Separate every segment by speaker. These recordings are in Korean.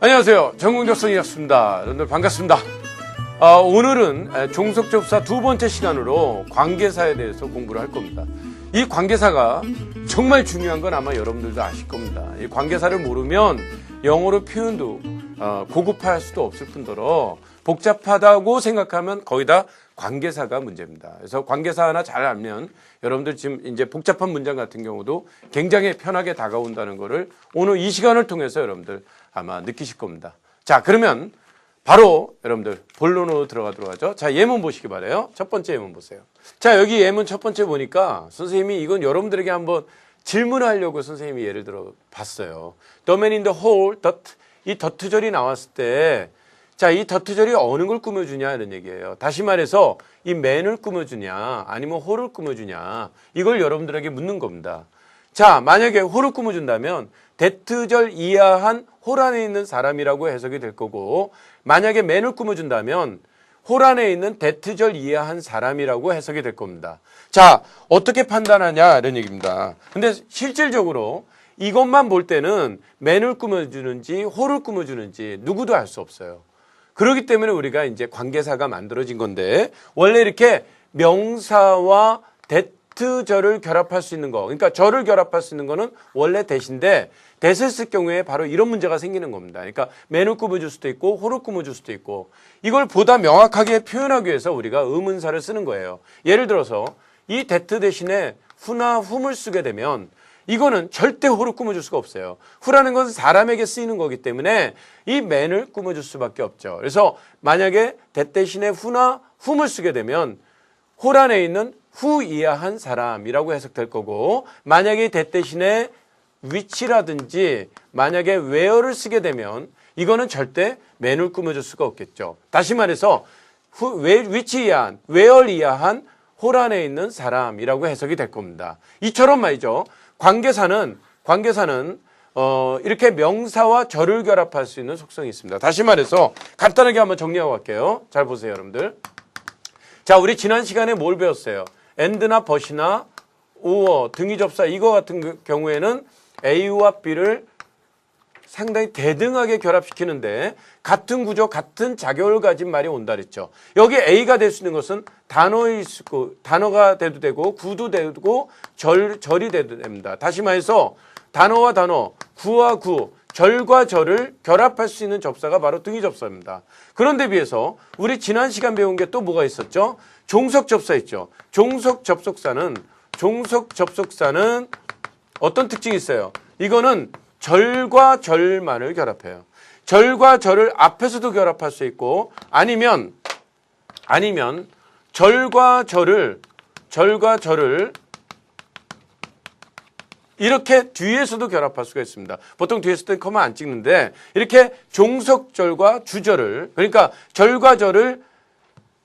Speaker 1: 안녕하세요. 전공적성이었습니다. 여러분들 반갑습니다. 오늘은 종속접사 두 번째 시간으로 관계사에 대해서 공부를 할 겁니다. 이 관계사가 정말 중요한 건 아마 여러분들도 아실 겁니다. 이 관계사를 모르면 영어로 표현도 고급화할 수도 없을 뿐더러 복잡하다고 생각하면 거의 다 관계사가 문제입니다. 그래서 관계사 하나 잘 알면 여러분들 지금 이제 복잡한 문장 같은 경우도 굉장히 편하게 다가온다는 거를 오늘 이 시간을 통해서 여러분들 아마 느끼실 겁니다. 자, 그러면 바로 여러분들 본론으로 들어가도록 하죠. 자, 예문 보시기 바라요. 첫 번째 예문 보세요. 자, 여기 예문 첫 번째 보니까 선생님이 이건 여러분들에게 한번 질문하려고 선생님이 예를 들어 봤어요. The man in the hall, 이 더트절이 나왔을 때 자, 이 더트절이 어느 걸 꾸며주냐 이런 얘기예요. 다시 말해서 이 man을 꾸며주냐 아니면 홀을 꾸며주냐 이걸 여러분들에게 묻는 겁니다. 자, 만약에 홀을 꾸며준다면 대트절 이하한 홀 안에 있는 사람이라고 해석이 될 거고, 만약에 man을 꾸며준다면 홀 안에 있는 대트절 이하한 사람이라고 해석이 될 겁니다. 자, 어떻게 판단하냐 이런 얘기입니다. 근데 실질적으로 이것만 볼 때는 man을 꾸며주는지 홀을 꾸며주는지 누구도 알 수 없어요. 그렇기 때문에 우리가 이제 관계사가 만들어진 건데, 원래 이렇게 명사와 대트절을 결합할 수 있는 거, 그러니까 절을 결합할 수 있는 거는 원래 대신데, 대를 쓸 경우에 바로 이런 문제가 생기는 겁니다. 그러니까 man을 꾸며줄 수도 있고 홀을 꾸며줄 수도 있고, 이걸 보다 명확하게 표현하기 위해서 우리가 의문사를 쓰는 거예요. 예를 들어서 이 that 대신에 who나 whom을 쓰게 되면 이거는 절대 홀을 꾸며줄 수가 없어요. who라는 것은 사람에게 쓰이는 거기 때문에 이 man을 꾸며줄 수밖에 없죠. 그래서 만약에 that 대신에 who나 whom을 쓰게 되면 홀 안에 있는 who 이하한 사람이라고 해석될 거고, 만약에 that 대신에 which라든지 만약에 where를 쓰게 되면 이거는 절대 man을 꾸며줄 수가 없겠죠. 다시 말해서 which 이하한, where 이하한 홀 안에 있는 사람이라고 해석이 될 겁니다. 이처럼 말이죠. 관계사는 이렇게 명사와 절을 결합할 수 있는 속성이 있습니다. 다시 말해서 간단하게 한번 정리하고 갈게요. 잘 보세요, 여러분들. 자, 우리 지난 시간에 뭘 배웠어요? and나 but이나 or, 등위 접사 이거 같은 경우에는 A와 B를 상당히 대등하게 결합시키는데 같은 구조, 같은 작용을 가진 말이 온다 그랬죠. 여기 A가 될 수 있는 것은 단어가 돼도 되고 구도 되고 절이 돼도 됩니다. 다시 말해서 단어와 단어, 구와 구, 절과 절을 결합할 수 있는 접사가 바로 등위 접사입니다. 그런데 비해서 우리 지난 시간 배운 게 또 뭐가 있었죠? 종속 접사 있죠. 종속 접속사는 어떤 특징이 있어요? 이거는 절과 절만을 결합해요. 절과 절을 앞에서도 결합할 수 있고, 아니면 절과 절을 이렇게 뒤에서도 결합할 수가 있습니다. 보통 뒤에서도 커마 안 찍는데 이렇게 종속절과 주절을, 그러니까 절과 절을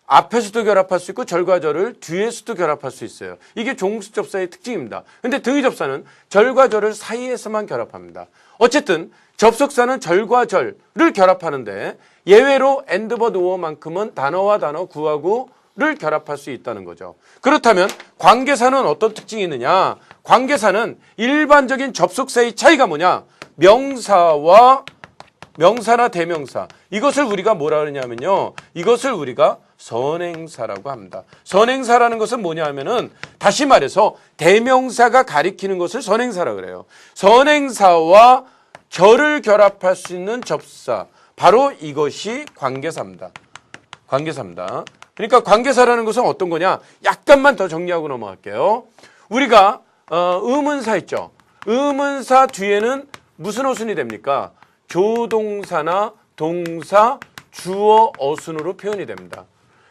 Speaker 1: 앞에서도 결합할 수 있고 절과 절을 뒤에서도 결합할 수 있어요. 이게 종속접사의 특징입니다. 근데 등위접사는 절과 절을 사이에서만 결합합니다. 어쨌든 접속사는 절과 절을 결합하는데 예외로 and, but, or만큼은 단어와 단어, 구와 구를 결합할 수 있다는 거죠. 그렇다면 관계사는 어떤 특징이 있느냐? 관계사는 일반적인 접속사의 차이가 뭐냐? 명사나 대명사, 이것을 우리가 뭐라 그러냐면요, 이것을 우리가 선행사라고 합니다. 선행사라는 것은 뭐냐 하면은 다시 말해서 대명사가 가리키는 것을 선행사라고 그래요. 선행사와 절을 결합할 수 있는 접사, 바로 이것이 관계사입니다. 그러니까 관계사라는 것은 어떤 거냐? 약간만 더 정리하고 넘어갈게요. 우리가 의문사 있죠. 의문사 뒤에는 무슨 어순이 됩니까? 조동사나 동사, 주어, 어순으로 표현이 됩니다.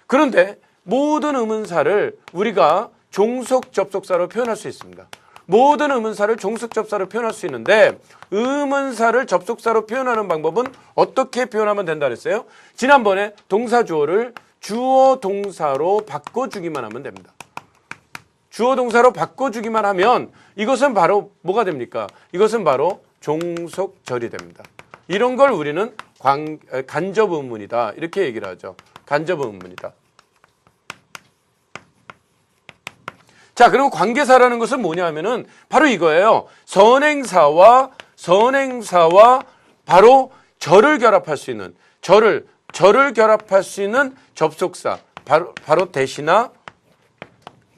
Speaker 1: 그런데 모든 의문사를 우리가 종속 접속사로 표현할 수 있습니다. 모든 의문사를 종속 접사로 표현할 수 있는데, 의문사를 접속사로 표현하는 방법은 어떻게 표현하면 된다 그랬어요? 지난번에 동사 주어를 주어 동사로 바꿔주기만 하면 됩니다. 주어 동사로 바꿔주기만 하면 이것은 바로 뭐가 됩니까? 이것은 바로 종속절이 됩니다. 이런 걸 우리는 간접 의문이다 이렇게 얘기를 하죠. 간접 의문이다. 자, 그럼 관계사라는 것은 뭐냐 하면은 바로 이거예요. 선행사와 바로 절을 결합할 수 있는, 절을 결합할 수 있는 접속사. 바로 대시나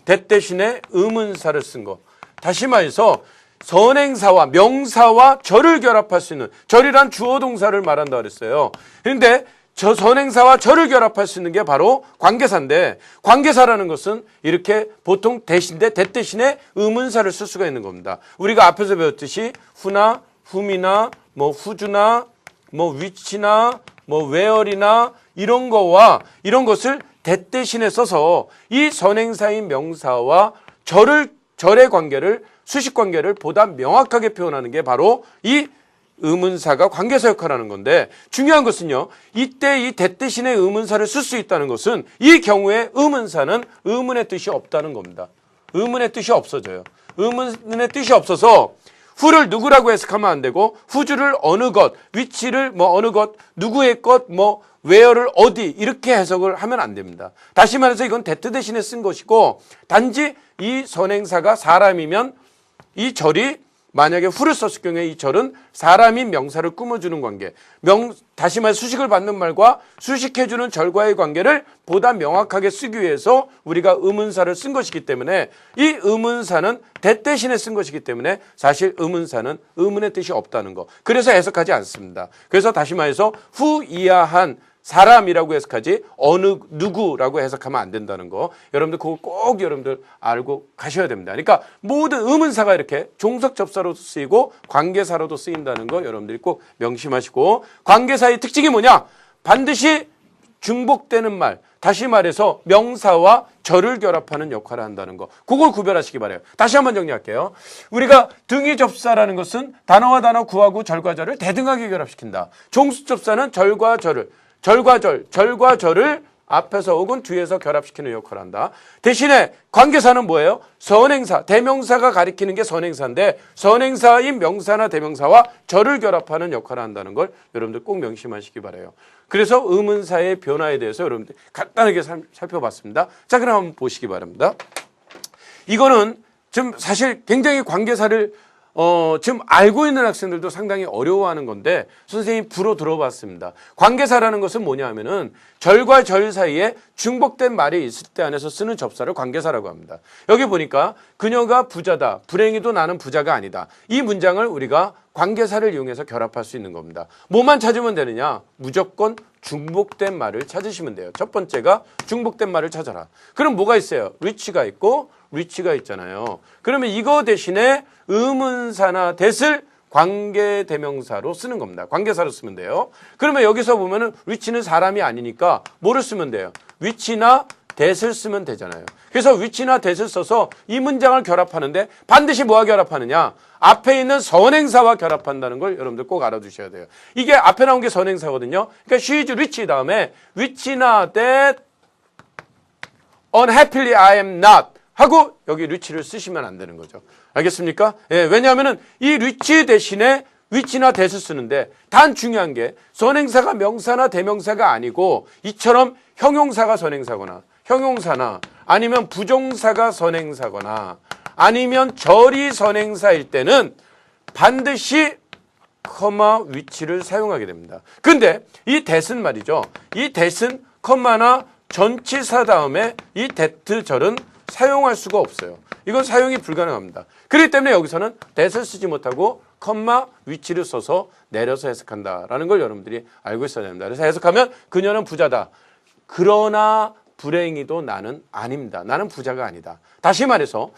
Speaker 1: 대 대신에 의문사를 쓴 거. 다시 말해서 선행사와 명사와 절을 결합할 수 있는, 절이란 주어 동사를 말한다 그랬어요. 그런데 저 선행사와 절을 결합할 수 있는 게 바로 관계사인데, 관계사라는 것은 이렇게 보통 대신대 대 대신에 의문사를 쓸 수가 있는 겁니다. 우리가 앞에서 배웠듯이 후나 whom이나 뭐 who나 뭐 which나 뭐 where이나 이런 거와 이런 것을 대 대신에 써서 이 선행사인 명사와 절의 관계를, 수식 관계를 보다 명확하게 표현하는 게 바로 이 의문사가 관계사 역할을 하는 건데, 중요한 것은요, 이때 이 대 대신에 의문사를 쓸 수 있다는 것은 이 경우에 의문사는 의문의 뜻이 없다는 겁니다. 의문의 뜻이 없어져요. 의문의 뜻이 없어서 who를 누구라고 해석하면 안 되고, who를 어느 것, which를 뭐 어느 것, 누구의 것, 뭐 where를 어디 이렇게 해석을 하면 안 됩니다. 다시 말해서 이건 that 대신에 쓴 것이고, 단지 이 선행사가 사람이면 이 절이 만약에 who를 썼을 경우에 이 절은 사람인 명사를 꾸며주는 관계, 다시 말해 수식을 받는 말과 수식해주는 절과의 관계를 보다 명확하게 쓰기 위해서 우리가 의문사를 쓴 것이기 때문에, 이 의문사는 대 대신에 쓴 것이기 때문에 사실 의문사는 의문의 뜻이 없다는 거. 그래서 해석하지 않습니다. 그래서 다시 말해서 who 이하한 사람이라고 해석하지 누구라고 해석하면 안 된다는 거. 여러분들 그거 꼭 여러분들 알고 가셔야 됩니다. 그러니까 모든 의문사가 이렇게 종속 접사로도 쓰이고 관계사로도 쓰인다는 거 여러분들이 꼭 명심하시고, 관계사의 특징이 뭐냐? 반드시 중복되는 말, 다시 말해서 명사와 절을 결합하는 역할을 한다는 거. 그걸 구별하시기 바라요. 다시 한번 정리할게요. 우리가 등위 접사라는 것은 단어와 단어, 구하고 절과 절을 대등하게 결합시킨다. 종속 접사는 절과 절을 앞에서 혹은 뒤에서 결합시키는 역할을 한다. 대신에 관계사는 뭐예요? 선행사, 대명사가 가리키는 게 선행사인데, 선행사인 명사나 대명사와 절을 결합하는 역할을 한다는 걸 여러분들 꼭 명심하시기 바라요. 그래서 의문사의 변화에 대해서 여러분들 간단하게 살펴봤습니다. 자, 그럼 한번 보시기 바랍니다. 이거는 지금 사실 굉장히 관계사를 지금 알고 있는 학생들도 상당히 어려워하는 건데, 선생님이 불어 들어봤습니다. 관계사라는 것은 뭐냐 하면은 절과 절 사이에 중복된 말이 있을 때 안에서 쓰는 접사를 관계사라고 합니다. 여기 보니까 그녀가 부자다, 불행히도 나는 부자가 아니다. 이 문장을 우리가 관계사를 이용해서 결합할 수 있는 겁니다. 뭐만 찾으면 되느냐? 무조건 중복된 말을 찾으시면 돼요. 첫 번째가 중복된 말을 찾아라. 그럼 뭐가 있어요? rich가 있고 rich가 있잖아요. 그러면 이거 대신에 의문사나 that을 관계대명사로 쓰는 겁니다. 관계사로 쓰면 돼요. 그러면 여기서 보면은 rich는 사람이 아니니까 뭐를 쓰면 돼요? which나 that을 쓰면 되잖아요. 그래서 which나 that을 써서 이 문장을 결합하는데 반드시 뭐와 결합하느냐? 앞에 있는 선행사와 결합한다는 걸 여러분들 꼭 알아두셔야 돼요. 이게 앞에 나온 게 선행사거든요. 그러니까 she is rich 다음에 which나 that, unhappily I am not 하고 여기 rich를 쓰시면 안 되는 거죠. 알겠습니까? 예, 왜냐하면은 이 rich 대신에 which나 that을 쓰는데, 단 중요한 게 선행사가 명사나 대명사가 아니고 이처럼 형용사가 선행사거나 형용사나 아니면 부정사가 선행사거나 아니면 절이 선행사일 때는 반드시 커마 위치를 사용하게 됩니다. 근데 이 that은 말이죠. 이 that은 커마나 전치사 다음에 이 that 절은 사용할 수가 없어요. 이건 사용이 불가능합니다. 그렇기 때문에 여기서는 that을 쓰지 못하고 컴마 위치를 써서 내려서 해석한다라는 걸 여러분들이 알고 있어야 됩니다. 그래서 해석하면 그녀는 부자다. 그러나 불행히도 나는 아닙니다. 나는 부자가 아니다. 다시 말해서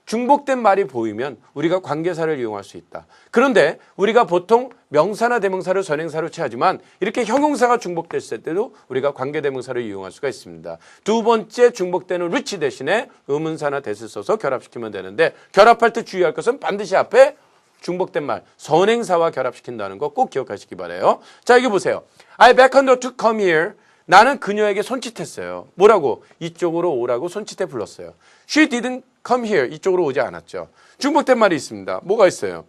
Speaker 1: 중복된 말이 보이면 우리가 관계사를 이용할 수 있다. 그런데 우리가 보통 명사나 대명사를 선행사로 취하지만 이렇게 형용사가 중복됐을 때도 우리가 관계대명사를 이용할 수가 있습니다. 두 번째 중복되는 rich 대신에 의문사나 that을 써서 결합시키면 되는데, 결합할 때 주의할 것은 반드시 앞에 중복된 말, 선행사와 결합시킨다는 거 꼭 기억하시기 바라요. 자, 여기 보세요. I beckoned her to come here. 나는 그녀에게 손짓했어요. 뭐라고? 이쪽으로 오라고 손짓해 불렀어요. She didn't come here. 이쪽으로 오지 않았죠. 중복된 말이 있습니다. 뭐가 있어요?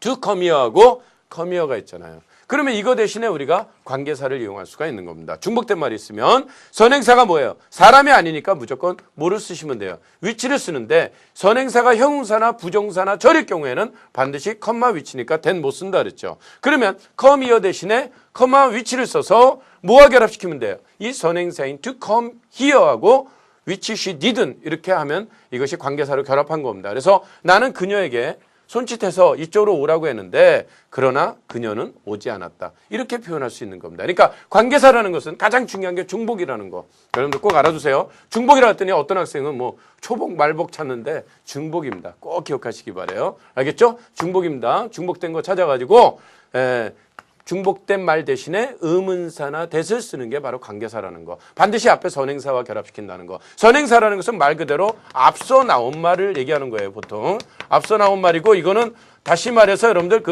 Speaker 1: to come here하고 come here가 있잖아요. 그러면 이거 대신에 우리가 관계사를 이용할 수가 있는 겁니다. 중복된 말이 있으면 선행사가 뭐예요? 사람이 아니니까 무조건 뭐를 쓰시면 돼요? 위치를 쓰는데 선행사가 형용사나 부정사나 절일 경우에는 반드시 컴마 위치니까 then 못 쓴다 그랬죠. 그러면 come here 대신에 컴마 위치를 써서 뭐와 결합시키면 돼요? 이 선행사인 to come here하고 which she didn't 이렇게 하면 이것이 관계사로 결합한 겁니다. 그래서 나는 그녀에게 손짓해서 이쪽으로 오라고 했는데 그러나 그녀는 오지 않았다. 이렇게 표현할 수 있는 겁니다. 그러니까 관계사라는 것은 가장 중요한 게 중복이라는 거. 여러분들 꼭 알아두세요. 중복이라 했더니 어떤 학생은 뭐 초복 말복 찾는데 중복입니다. 꼭 기억하시기 바라요. 알겠죠? 중복입니다. 중복된 거 찾아가지고 중복된 말 대신에 의문사나 that을 쓰는 게 바로 관계사라는 거. 반드시 앞에 선행사와 결합시킨다는 거. 선행사라는 것은 말 그대로 앞서 나온 말을 얘기하는 거예요, 보통. 앞서 나온 말이고 이거는 다시 말해서 여러분들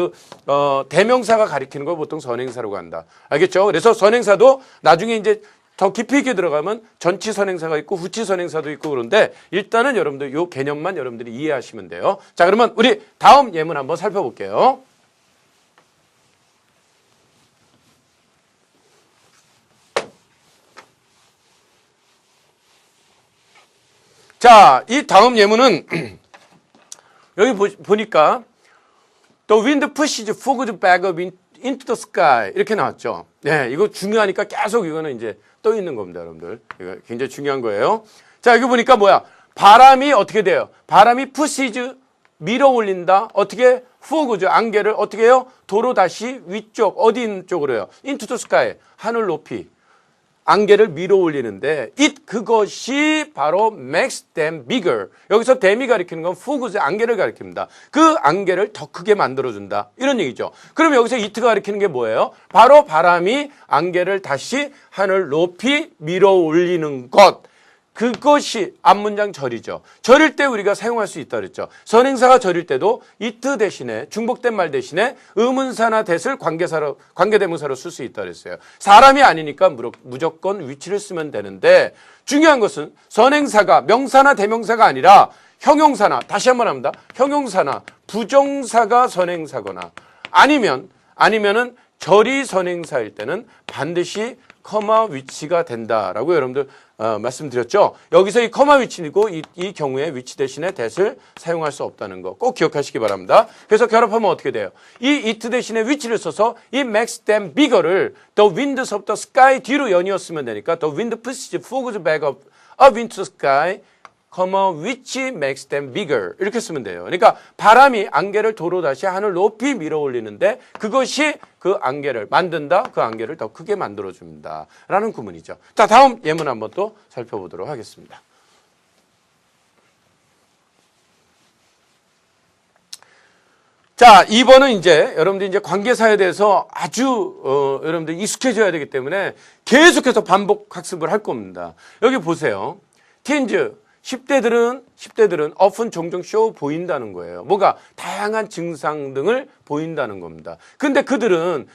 Speaker 1: 대명사가 가리키는 걸 보통 선행사라고 한다. 알겠죠? 그래서 선행사도 나중에 이제 더 깊이 있게 들어가면 전치 선행사가 있고 후치 선행사도 있고 그런데 일단은 여러분들 요 개념만 여러분들이 이해하시면 돼요. 자, 그러면 우리 다음 예문 한번 살펴볼게요. 자, 이 다음 예문은 여기 보니까 The wind pushes fog back up into the sky 이렇게 나왔죠. 네, 이거 중요하니까 계속 이거는 이제 떠 있는 겁니다, 여러분들. 이거 굉장히 중요한 거예요. 자, 여기 보니까 뭐야? 바람이 어떻게 돼요? 바람이 pushes 밀어 올린다. 어떻게? fog죠. 안개를 어떻게 해요? 도로 다시 위쪽 어디 쪽으로 해요? into the sky 하늘 높이. 안개를 밀어 올리는데 그것이 바로 makes them bigger. 여기서 them이 가리키는 건 fog의 안개를 가리킵니다. 그 안개를 더 크게 만들어준다. 이런 얘기죠. 그럼 여기서 it가 가리키는 게 뭐예요? 바로 바람이 안개를 다시 하늘 높이 밀어 올리는 것. 그것이 앞문장 절이죠. 절일 때 우리가 사용할 수 있다 그랬죠. 선행사가 절일 때도 it 대신에 중복된 말 대신에 의문사나 that을 관계대명사로 쓸 수 있다 그랬어요. 사람이 아니니까 무조건 위치를 쓰면 되는데 중요한 것은 선행사가 명사나 대명사가 아니라 형용사나 다시 한번 합니다. 형용사나 부정사가 선행사거나 아니면은 절이 선행사일 때는 반드시 커마 위치가 된다라고 여러분들 말씀드렸죠. 여기서 이 커마 위치이고 이 경우에 위치 대신에 that을 사용할 수 없다는 거 꼭 기억하시기 바랍니다. 그래서 결합하면 어떻게 돼요? 이 it 대신에 위치를 써서 이 makes them bigger를 the winds of the sky 뒤로 연이었으면 되니까 the wind pushes fog back up into the sky which makes them bigger 이렇게 쓰면 돼요. 그러니까 바람이 안개를 도로 다시 하늘 높이 밀어 올리는데 그것이 그 안개를 만든다. 그 안개를 더 크게 만들어줍니다. 라는 구문이죠. 자, 다음 예문 한번 또 살펴보도록 하겠습니다. 자, 2번은 이제 여러분들 이제 관계사에 대해서 아주 여러분들 익숙해져야 되기 때문에 계속해서 반복 학습을 할 겁니다. 여기 보세요. teens 10대들은 often 종종 쇼 보인다는 거예요. 뭐가 다양한 증상 등을 보인다는 겁니다. 근데 그들은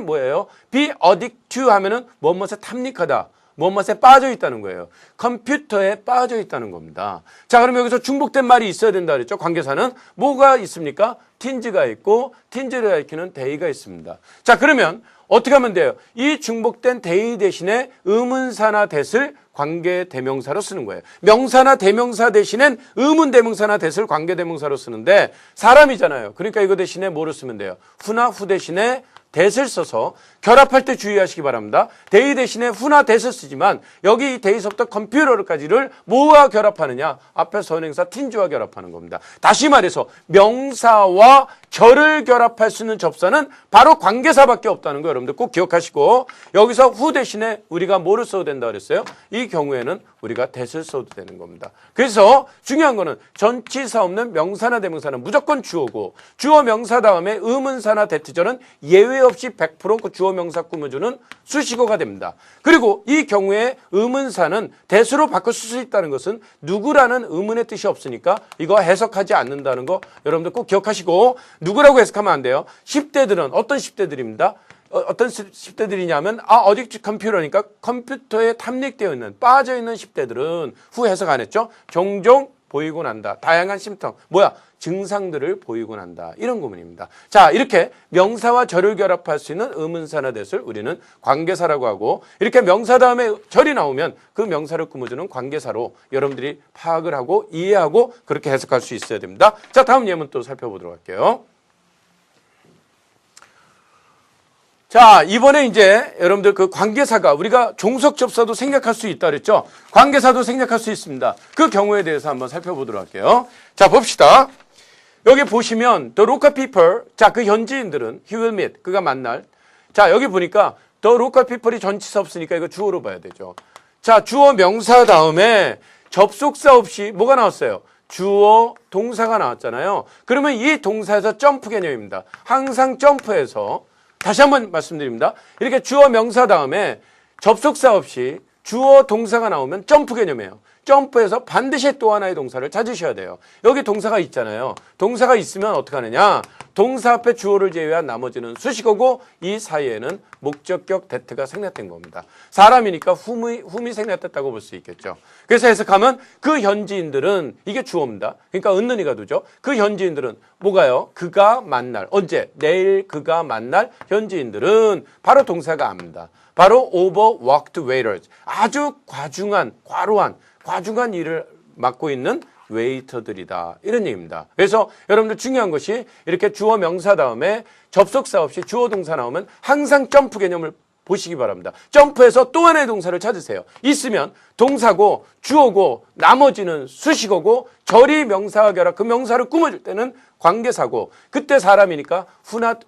Speaker 1: 뭐예요? be addict to 하면은 무엇에 탐닉하다. 무엇에 빠져 있다는 거예요. 컴퓨터에 빠져 있다는 겁니다. 자, 그럼 여기서 중복된 말이 있어야 된다 그랬죠. 관계사는 뭐가 있습니까? teens가 있고 teens를 가리키는 they가 있습니다. 자, 그러면 어떻게 하면 돼요? 이 중복된 they 대신에 의문사나 that을 관계대명사로 쓰는 거예요. 명사나 대명사 대신엔 의문대명사나 that을 관계대명사로 쓰는데 사람이잖아요. 그러니까 이거 대신에 뭐를 쓰면 돼요? 후나 후 대신에 that을 써서 결합할 때 주의하시기 바랍니다. they 대신에 후나 that을 쓰지만 여기 day서부터 컴퓨터까지를 뭐와 결합하느냐? 앞에 선행사 teens와 결합하는 겁니다. 다시 말해서 명사와 결을 결합할 수 있는 접사는 바로 관계사밖에 없다는 거 여러분들 꼭 기억하시고 여기서 후 대신에 우리가 뭐를 써도 된다 그랬어요? 이 경우에는 우리가 that을 써도 되는 겁니다. 그래서 중요한 거는 전치사 없는 명사나 대명사는 무조건 주어고 주어 명사 다음에 의문사나 that절은 예외 없이 100% 그 주어 명사 꾸며주는 수식어가 됩니다. 그리고 이 경우에 의문사는 that으로 바꿔 쓸 수 있다는 것은 누구라는 의문의 뜻이 없으니까 이거 해석하지 않는다는 거 여러분들 꼭 기억하시고 누구라고 해석하면 안 돼요. 10대들은 어떤 10대들입니다. 어떤 10대들이냐면 어딕트 컴퓨터니까 컴퓨터에 탐닉되어 있는 빠져 있는 10대들은 후 해석 안 했죠. 종종 보이곤 한다. 다양한 심통, 증상들을 보이곤 한다. 이런 구문입니다. 자, 이렇게 명사와 절을 결합할 수 있는 의문사나 대수를 우리는 관계사라고 하고, 이렇게 명사 다음에 절이 나오면 그 명사를 꾸며주는 관계사로 여러분들이 파악을 하고 이해하고 그렇게 해석할 수 있어야 됩니다. 자, 다음 예문 또 살펴보도록 할게요. 자, 이번에 이제 여러분들 그 관계사가 우리가 종속접사도 생략할 수 있다 그랬죠? 관계사도 생략할 수 있습니다. 그 경우에 대해서 한번 살펴보도록 할게요. 자, 봅시다. 여기 보시면 the local people, 자, 그 현지인들은 he will meet, 그가 만날. 자, 여기 보니까 the local people이 전치사 없으니까 이거 주어로 봐야 되죠. 자, 주어 명사 다음에 접속사 없이 뭐가 나왔어요? 주어 동사가 나왔잖아요. 그러면 이 동사에서 점프 개념입니다. 항상 점프해서, 다시 한번 말씀드립니다. 이렇게 주어 명사 다음에 접속사 없이 주어 동사가 나오면 점프 개념이에요. 점프해서 반드시 또 하나의 동사를 찾으셔야 돼요. 여기 동사가 있잖아요. 동사가 있으면 어떻게 하느냐? 동사 앞에 주어를 제외한 나머지는 수식어고 이 사이에는 목적격 대트가 생략된 겁니다. 사람이니까 훔이 생략됐다고 볼 수 있겠죠. 그래서 해석하면 그 현지인들은, 이게 주어입니다. 그러니까 은는이가 두죠. 그 현지인들은 뭐가요? 그가 만날, 언제? 내일 그가 만날 현지인들은 바로 동사가 압니다. 바로 overworked waiters, 아주 과중한 일을 맡고 있는 웨이터들이다. 이런 얘기입니다. 그래서 여러분들 중요한 것이 이렇게 주어 명사 다음에 접속사 없이 주어 동사 나오면 항상 점프 개념을 보시기 바랍니다. 점프해서 또 하나의 동사를 찾으세요. 있으면 동사고 주어고 나머지는 수식어고 절이 명사와 결합, 그 명사를 꾸며줄 때는 관계사고, 그때 사람이니까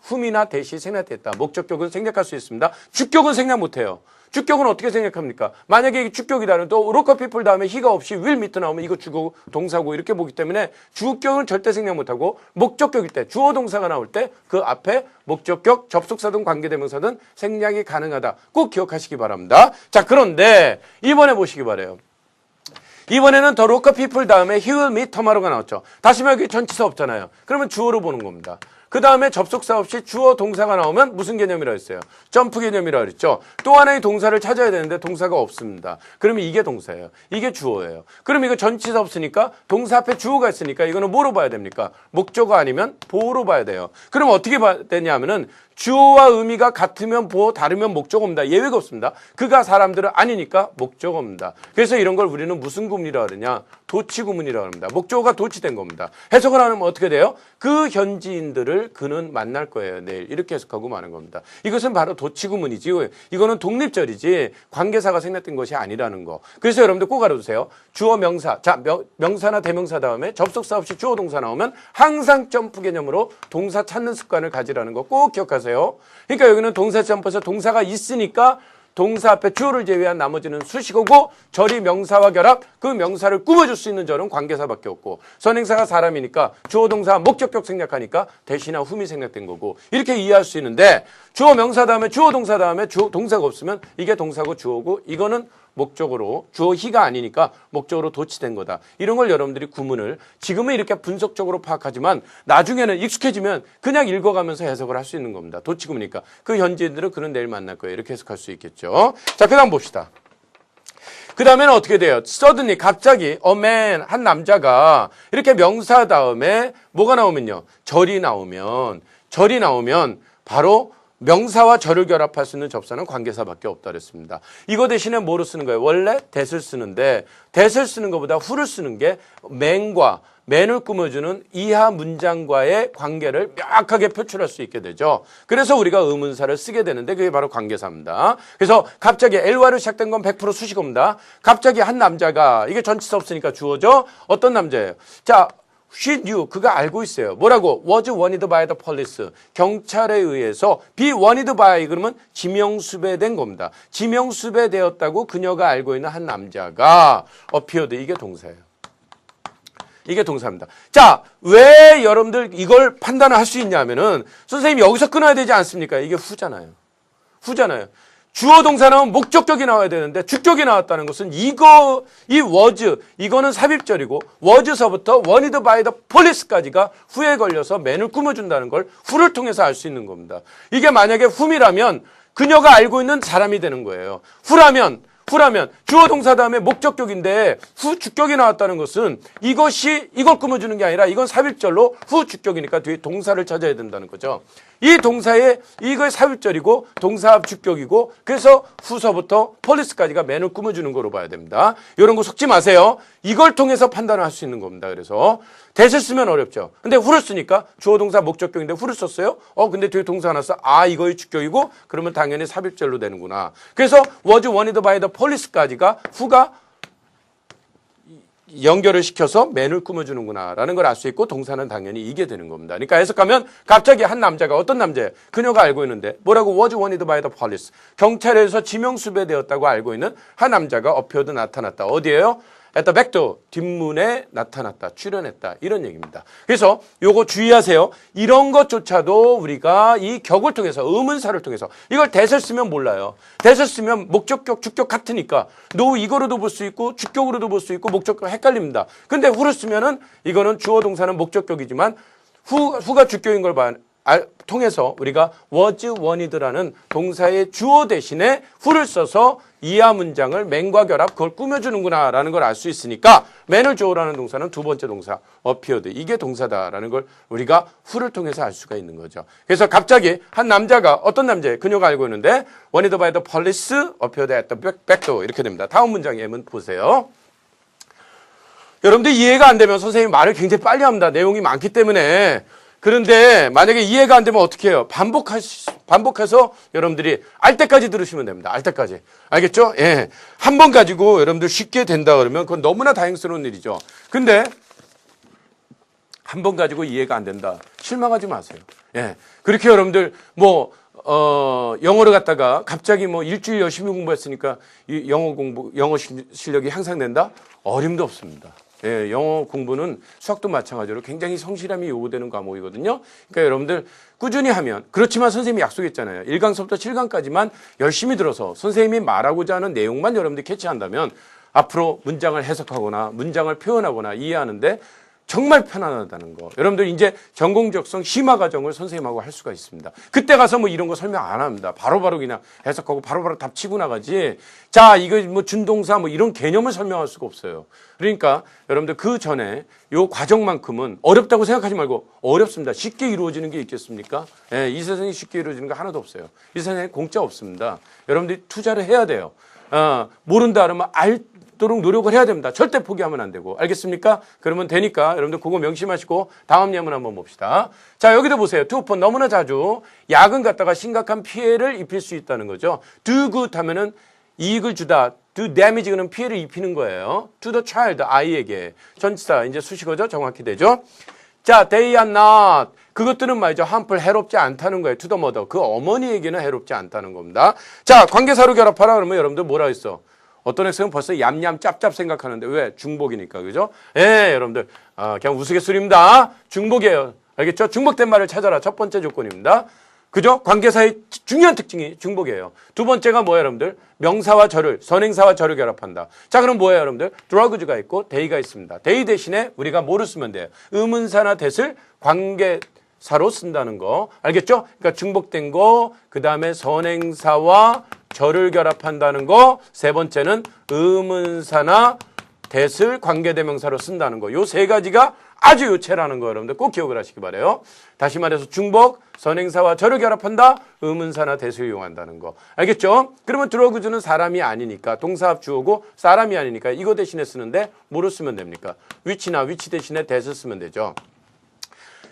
Speaker 1: 훔이나 대시 생략됐다. 목적격은 생략할 수 있습니다. 주격은 생략 못해요. 주격은 어떻게 생각합니까? 만약에 이게 주격이다는 또 local people 다음에 he가 없이 will meet 나오면 이거 주고 동사고 이렇게 보기 때문에 주격은 절대 생략 못하고 목적격일 때 주어 동사가 나올 때 그 앞에 목적격, 접속사든 관계대명사든 생략이 가능하다. 꼭 기억하시기 바랍니다. 자, 그런데 이번에 보시기 바라요. 이번에는 the local people 다음에 he will meet tomorrow가 나왔죠. 다시 말해 여기 전치사 없잖아요. 그러면 주어로 보는 겁니다. 그 다음에 접속사 없이 주어 동사가 나오면 무슨 개념이라고 했어요? 점프 개념이라고 그랬죠. 또 하나의 동사를 찾아야 되는데 동사가 없습니다. 그러면 이게 동사예요. 이게 주어예요. 그럼 이거 전치사 없으니까 동사 앞에 주어가 있으니까 이거는 뭐로 봐야 됩니까? 목적어 아니면 보어로 봐야 돼요. 그럼 어떻게 봐야 되냐면은 주어와 의미가 같으면 보어, 다르면 목적어입니다. 예외가 없습니다. 그가 사람들은 아니니까 목적어입니다. 그래서 이런 걸 우리는 무슨 구문이라고 그러냐? 도치 구문이라고 합니다. 목적어가 도치된 겁니다. 해석을 하면 어떻게 돼요? 그 현지인들을 그는 만날 거예요. 내일. 이렇게 해석하고 마는 겁니다. 이것은 바로 도치 구문이지. 이거는 독립절이지 관계사가 생략된 것이 아니라는 거. 그래서 여러분들 꼭 알아두세요. 주어 명사. 자, 명사나 대명사 다음에 접속사 없이 주어 동사 나오면 항상 점프 개념으로 동사 찾는 습관을 가지라는 거 꼭 기억하세요. 그러니까 여기는 동사 점프에서 동사가 있으니까 동사 앞에 주어를 제외한 나머지는 수식어고 절이 명사와 결합, 그 명사를 꾸며줄 수 있는 절은 관계사밖에 없고 선행사가 사람이니까 주어 동사 목적격 생략하니까 대시나 훔이 생략된 거고 이렇게 이해할 수 있는데 주어 명사 다음에 주어 동사 다음에 동사가 없으면 이게 동사고 주어고 이거는 목적으로 주어 히가 아니니까 목적으로 도치된 거다. 이런 걸 여러분들이 구문을 지금은 이렇게 분석적으로 파악하지만 나중에는 익숙해지면 그냥 읽어가면서 해석을 할 수 있는 겁니다. 도치구문이니까 그 현지인들은 그는 내일 만날 거예요. 이렇게 해석할 수 있겠죠. 자, 그 다음 봅시다. 그 다음에는 어떻게 돼요? suddenly 갑자기 a man, 한 남자가 이렇게 명사 다음에 뭐가 나오면요. 절이 나오면 바로 명사와 절을 결합할 수 있는 접사는 관계사밖에 없다 그랬습니다. 이거 대신에 뭐로 쓰는 거예요? 원래 that을 쓰는데 that을 쓰는 것보다 who를 쓰는 게 man을 꾸며주는 이하 문장과의 관계를 명확하게 표출할 수 있게 되죠. 그래서 우리가 의문사를 쓰게 되는데 그게 바로 관계사입니다. 그래서 갑자기 LY로 시작된 건 100% 수식어입니다. 갑자기 한 남자가, 이게 전치사 없으니까 주어죠. 어떤 남자예요? 자, she knew, 그가 알고 있어요. 뭐라고? was wanted by the police. 경찰에 의해서 be wanted by 그러면 지명수배된 겁니다. 지명수배되었다고 그녀가 알고 있는 한 남자가 appeared. 이게 동사예요. 이게 동사입니다. 자, 왜 여러분들 이걸 판단을 할 수 있냐면은 선생님이 여기서 끊어야 되지 않습니까? 이게 후잖아요. 주어 동사 나오면 목적격이 나와야 되는데 주격이 나왔다는 것은 이 was, 이거는 삽입절이고 was서부터 wanted by the police까지가 후에 걸려서 man을 꾸며준다는 걸 who를 통해서 알 수 있는 겁니다. 이게 만약에 whom이라면 그녀가 알고 있는 사람이 되는 거예요. who라면 후라면 주어 동사 다음에 목적격인데 후 주격이 나왔다는 것은 이걸 꾸며주는 게 아니라 이건 삽입절로 후 주격이니까 뒤에 동사를 찾아야 된다는 거죠. 이 동사에 이걸 삽입절이고 동사 앞 주격이고 그래서 후서부터 폴리스까지가 맨을 꾸며주는 거로 봐야 됩니다. 이런 거 속지 마세요. 이걸 통해서 판단을 할 수 있는 겁니다. 그래서 대를 쓰면 어렵죠. 근데 후를 쓰니까 주어 동사 목적격인데 후를 썼어요. 근데 뒤에 동사 하나 써. 이거의 주격이고 그러면 당연히 삽입절로 되는구나. 그래서 was wanted by the police까지가 후가 연결을 시켜서 맨을 꾸며주는구나 라는 걸 알 수 있고 동사는 당연히 이게 되는 겁니다. 그러니까 해석하면 갑자기 한 남자가 어떤 남자예요? 그녀가 알고 있는데 뭐라고 was wanted by the police 경찰에서 지명수배되었다고 알고 있는 한 남자가 appeared 나타났다. 어디예요? at the back door 뒷문에 나타났다. 출연했다. 이런 얘기입니다. 그래서 요거 주의하세요. 이런 것조차도 우리가 이 격을 통해서 의문사를 통해서 이걸 대설 쓰면 몰라요. 대설 쓰면 목적격, 주격 같으니까 이거로도 볼 수 있고 주격으로도 볼 수 있고 목적격 헷갈립니다. 근데 후를 쓰면은 이거는 주어 동사는 목적격이지만 후가 주격인 걸 통해서 우리가 was wanted라는 동사의 주어 대신에 후를 써서 이하 문장을 맨과 결합 그걸 꾸며주는구나 라는 걸 알 수 있으니까 맨을 주어라는 동사는 두 번째 동사 appeared 이게 동사다라는 걸 우리가 후를 통해서 알 수가 있는 거죠. 그래서 갑자기 한 남자가 어떤 남자예요? 그녀가 알고 있는데 wanted by the police appeared at the back door 이렇게 됩니다. 다음 문장 예문 보세요. 여러분들 이해가 안 되면 선생님이 말을 굉장히 빨리 합니다. 내용이 많기 때문에. 그런데 만약에 이해가 안 되면 어떻게 해요? 반복해서 여러분들이 알 때까지 들으시면 됩니다. 알 때까지. 알겠죠? 예. 한 번 가지고 여러분들 쉽게 된다 그러면 그건 너무나 다행스러운 일이죠. 근데 한 번 가지고 이해가 안 된다. 실망하지 마세요. 예. 그렇게 여러분들 영어를 갖다가 갑자기 일주일 열심히 공부했으니까 이 영어 실력이 향상된다? 어림도 없습니다. 예, 영어 공부는 수학도 마찬가지로 굉장히 성실함이 요구되는 과목이거든요. 그러니까 여러분들 꾸준히 하면 그렇지만 선생님이 약속했잖아요. 1강서부터 7강까지만 열심히 들어서 선생님이 말하고자 하는 내용만 여러분들이 캐치한다면 앞으로 문장을 해석하거나 문장을 표현하거나 이해하는데 정말 편안하다는 거. 여러분들 이제 전공적성 심화 과정을 선생님하고 할 수가 있습니다. 그때 가서 이런 거 설명 안 합니다. 바로바로 그냥 해석하고 바로바로 답 치고 나가지. 자, 이거 준동사 이런 개념을 설명할 수가 없어요. 그러니까 여러분들 그 전에 요 과정만큼은 어렵다고 생각하지 말고 어렵습니다. 쉽게 이루어지는 게 있겠습니까? 예, 이 세상에 쉽게 이루어지는 거 하나도 없어요. 이 세상에 공짜 없습니다. 여러분들이 투자를 해야 돼요. 모른다 그러면 도록 노력을 해야 됩니다. 절대 포기하면 안 되고. 알겠습니까? 그러면 되니까 여러분들 그거 명심하시고 다음 예문 한번 봅시다. 자, 여기도 보세요. 투폰 너무나 자주 약은 갖다가 심각한 피해를 입힐 수 있다는 거죠. do good 하면은 이익을 주다. do damage는 피해를 입히는 거예요. to the child, 아이에게. 전치사, 이제 수식어죠. 정확히 되죠. 자, they are not. 그것들은 말이죠. harmful, 해롭지 않다는 거예요. to the mother. 그 어머니에게는 해롭지 않다는 겁니다. 자, 관계사로 결합하라 그러면 여러분들 뭐라 했어? 어떤 학생은 벌써 얌얌 짭짭 생각하는데 왜? 중복이니까. 그죠? 예, 여러분들. 그냥 우스갯소리입니다. 중복이에요. 알겠죠? 중복된 말을 찾아라. 첫 번째 조건입니다. 그죠? 관계사의 중요한 특징이 중복이에요. 두 번째가 뭐예요, 여러분들? 명사와 절을, 선행사와 절을 결합한다. 자, 그럼 뭐예요, 여러분들? drugs가 있고 they가 있습니다. they 대신에 우리가 뭐를 쓰면 돼요? 의문사나 that을 관계사로 쓴다는 거. 알겠죠? 그러니까 중복된 거, 그 다음에 선행사와 절을 결합한다는 거. 세 번째는 의문사나 that을 관계대명사로 쓴다는 거. 요 세 가지가 아주 요체라는 거 여러분들 꼭 기억을 하시기 바라요. 다시 말해서 중복, 선행사와 절을 결합한다. 의문사나 that을 이용한다는 거. 알겠죠? 그러면 drugs는 사람이 아니니까 동사합 주어고 사람이 아니니까 이거 대신에 쓰는데 뭐로 쓰면 됩니까? which나 which 대신에 that을 쓰면 되죠.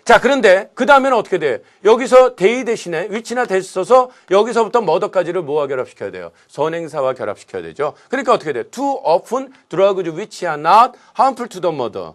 Speaker 1: 자, 그런데 그 다음에는 어떻게 돼요? 여기서 they 대신에 which나 that 써서 여기서부터 mother까지를 뭐와 결합시켜야 돼요? 선행사와 결합시켜야 되죠. 그러니까 어떻게 돼요? Too often drugs which are not harmful to the mother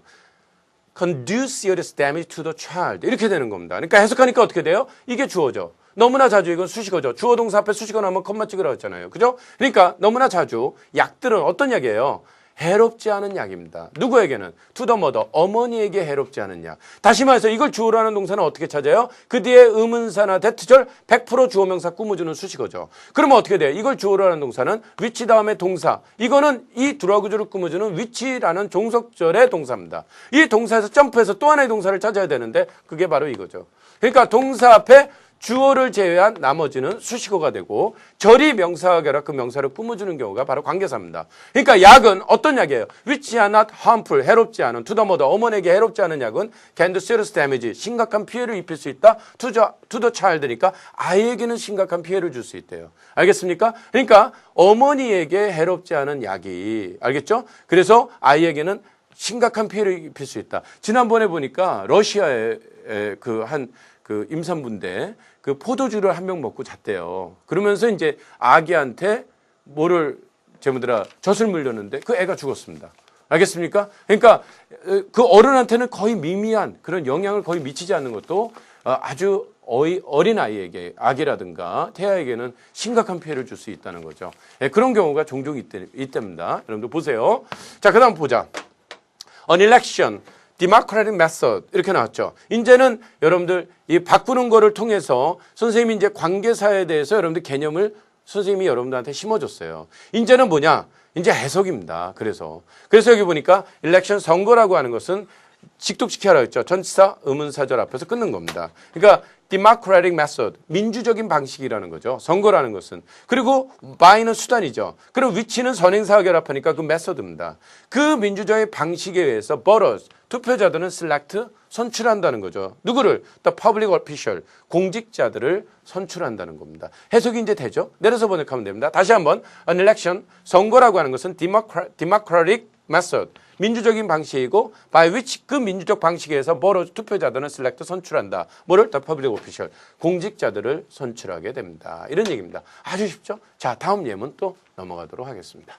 Speaker 1: conduce serious damage to the child. 이렇게 되는 겁니다. 그러니까 해석하니까 어떻게 돼요? 이게 주어죠. 너무나 자주 이건 수식어죠. 주어 동사 앞에 수식어 나오면 컴마 찍으라고 했잖아요. 그죠? 그러니까 너무나 자주 약들은 어떤 약이에요? 해롭지 않은 약입니다. 누구에게는? to the mother, 어머니에게 해롭지 않은 약. 다시 말해서 이걸 주어라는 동사는 어떻게 찾아요? 그 뒤에 의문사나 that절 100% 주어명사 꾸며주는 수식어죠. 그러면 어떻게 돼요? 이걸 주어라는 동사는 which 다음에 동사. 이거는 이 drugs를 꾸며주는 which라는 종속절의 동사입니다. 이 동사에서 점프해서 또 하나의 동사를 찾아야 되는데 그게 바로 이거죠. 그러니까 동사 앞에 주어를 제외한 나머지는 수식어가 되고 절이 명사와 결합 그 명사를 꾸며주는 경우가 바로 관계사입니다. 그러니까 약은 어떤 약이에요? Which are not harmful, 해롭지 않은, to the mother, 어머니에게 해롭지 않은 약은 can do serious damage, 심각한 피해를 입힐 수 있다. to the child니까 아이에게는 심각한 피해를 줄 수 있대요. 알겠습니까? 그러니까 어머니에게 해롭지 않은 약이, 알겠죠? 그래서 아이에게는 심각한 피해를 입힐 수 있다. 지난번에 보니까 러시아의 그 임산부인데 그 포도주를 한 병 먹고 잤대요. 그러면서 이제 아기한테 뭐를 제무들아 젖을 물렸는데 그 애가 죽었습니다. 알겠습니까? 그러니까 그 어른한테는 거의 미미한 그런 영향을 거의 미치지 않는 것도 아주 어린 아이에게 아기라든가 태아에게는 심각한 피해를 줄 수 있다는 거죠. 그런 경우가 종종 있답니다. 여러분들 보세요. 자, 그다음 보자. An election. Democratic method 이렇게 나왔죠. 이제는 여러분들 이 바꾸는 거를 통해서 선생님이 이제 관계사에 대해서 여러분들 개념을 선생님이 여러분들한테 심어줬어요. 이제는 뭐냐? 이제 해석입니다. 그래서 여기 보니까 election 선거라고 하는 것은 직독시키 하라 했죠. 전치사 의문사절 앞에서 끊는 겁니다. 그러니까 democratic method, 민주적인 방식이라는 거죠. 선거라는 것은. 그리고 by는 수단이죠. 그리고 which는 선행사와 결합하니까 그 method입니다. 그 민주적인 방식에 의해서 voters, 투표자들은 select, 선출한다는 거죠. 누구를? The public official, 공직자들을 선출한다는 겁니다. 해석이 이제 되죠? 내려서 번역하면 됩니다. 다시 한번 an election, 선거라고 하는 것은 democratic method, 민주적인 방식이고 by which 그 민주적 방식에 의해서 voters, 투표자들은 select, 선출한다. 뭐를? The public official, 공직자들을 선출하게 됩니다. 이런 얘기입니다. 아주 쉽죠? 자, 다음 예문 또 넘어가도록 하겠습니다.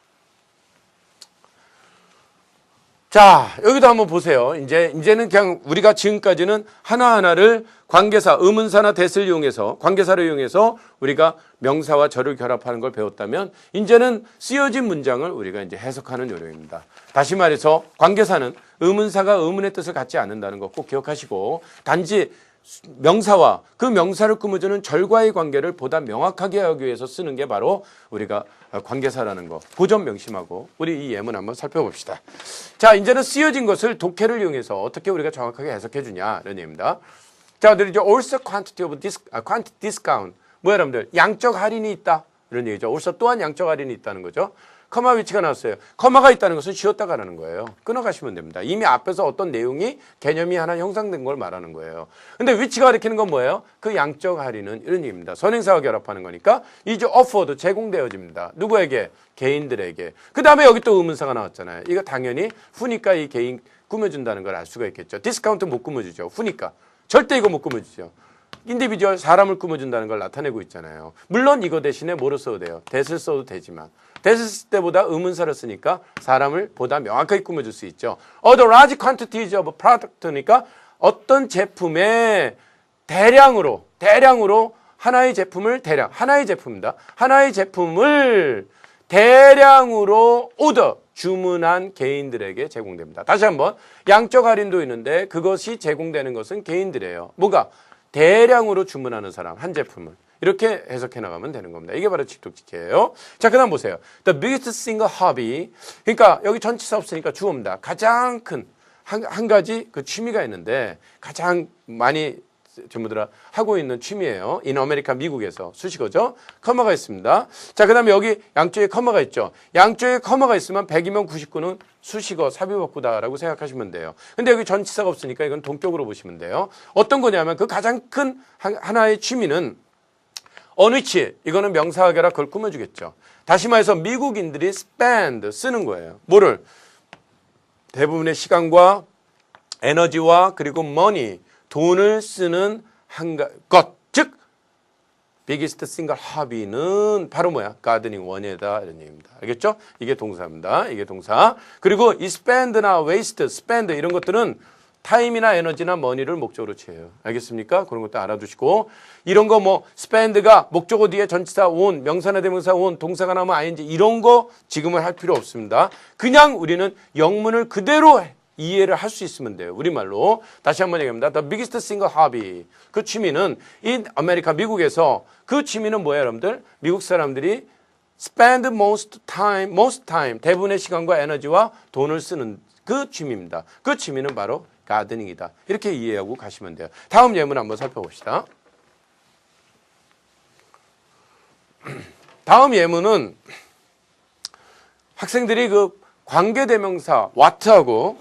Speaker 1: 자, 여기도 한번 보세요. 이제는 그냥 우리가 지금까지는 하나하나를 관계사, 의문사나 that을 이용해서, 관계사를 이용해서 우리가 명사와 절을 결합하는 걸 배웠다면, 이제는 쓰여진 문장을 우리가 이제 해석하는 요령입니다. 다시 말해서 관계사는 의문사가 의문의 뜻을 갖지 않는다는 거 꼭 기억하시고, 단지 명사와 그 명사를 꾸며주는 절과의 관계를 보다 명확하게 하기 위해서 쓰는 게 바로 우리가 관계사라는 거. 그 점 명심하고 우리 이 예문 한번 살펴봅시다. 자, 이제는 쓰여진 것을 독해를 이용해서 어떻게 우리가 정확하게 해석해 주냐 이런 얘기입니다. 자, 이제 also quantity of quantity discount. 뭐야 여러분들? 양적 할인이 있다. 이런 얘기죠. also 또한 양적 할인이 있다는 거죠. 커마 위치가 나왔어요. 커마가 있다는 것은 쉬었다가라는 거예요. 끊어가시면 됩니다. 이미 앞에서 어떤 내용이 개념이 하나 형성된 걸 말하는 거예요. 근데 위치가 가리키는 건 뭐예요? 그 양적 할인은 이런 얘기입니다. 선행사와 결합하는 거니까 이제 offered 제공되어집니다. 누구에게? 개인들에게. 그 다음에 여기 또 의문사가 나왔잖아요. 이거 당연히 후니까 이 개인 꾸며준다는 걸 알 수가 있겠죠. 디스카운트 못 꾸며주죠. 후니까. 절대 이거 못 꾸며주죠. 인디비주얼 사람을 꾸며준다는 걸 나타내고 있잖아요. 물론 이거 대신에 뭐로 써도 돼요? that을 써도 되지만 that을 쓸 때보다 의문사를 쓰니까 사람을 보다 명확하게 꾸며줄 수 있죠. The large quantities of product니까 어떤 제품의 대량으로 하나의 제품을 하나의 제품입니다. 하나의 제품을 대량으로 주문한 개인들에게 제공됩니다. 다시 한번 양적 할인도 있는데 그것이 제공되는 것은 개인들이에요. 뭐가? 대량으로 주문하는 사람, 한 제품을. 이렇게 해석해 나가면 되는 겁니다. 이게 바로 직독직해예요. 자, 그 다음 보세요. The biggest single hobby. 그러니까 여기 전치사 없으니까 주어입니다. 가장 큰 한 가지 그 취미가 있는데 가장 많이 전부들 하고 있는 취미예요. in America, 미국에서. 수식어죠. 커마가 있습니다. 자, 그 다음에 여기 양쪽에 커마가 있죠. 양쪽에 커마가 있으면 100이면 99는 수식어, 삽입어구다라고 생각하시면 돼요. 근데 여기 전치사가 없으니까 이건 동격으로 보시면 돼요. 어떤 거냐면 그 가장 큰 하나의 취미는 on which, 이거는 명사와 결합 그걸 꾸며주겠죠. 다시 말해서 미국인들이 spend, 쓰는 거예요. 뭐를? 대부분의 시간과 에너지와 그리고 money, 돈을 쓰는 것, 즉 biggest single hobby는 바로 뭐야? 가드닝 원예다 이런 얘기입니다. 알겠죠? 이게 동사입니다. 이게 동사. 그리고 이 spend나 waste, spend 이런 것들은 타임이나 에너지나 머니를 목적으로 취해요. 알겠습니까? 그런 것도 알아두시고 이런 거 뭐 spend가 목적어 뒤에 전치사 on, 명사나 대명사 on, 동사가 나오면 ing 이런 거 지금은 할 필요 없습니다. 그냥 우리는 영문을 그대로 이해를 할 수 있으면 돼요. 우리말로. 다시 한번 얘기합니다. The biggest single hobby. 그 취미는 in America, 미국에서 그 취미는 뭐예요, 여러분들? 미국 사람들이 spend most time, 대부분의 시간과 에너지와 돈을 쓰는 그 취미입니다. 그 취미는 바로 가드닝이다. 이렇게 이해하고 가시면 돼요. 다음 예문 한번 살펴봅시다. 다음 예문은 학생들이 그 관계대명사 what하고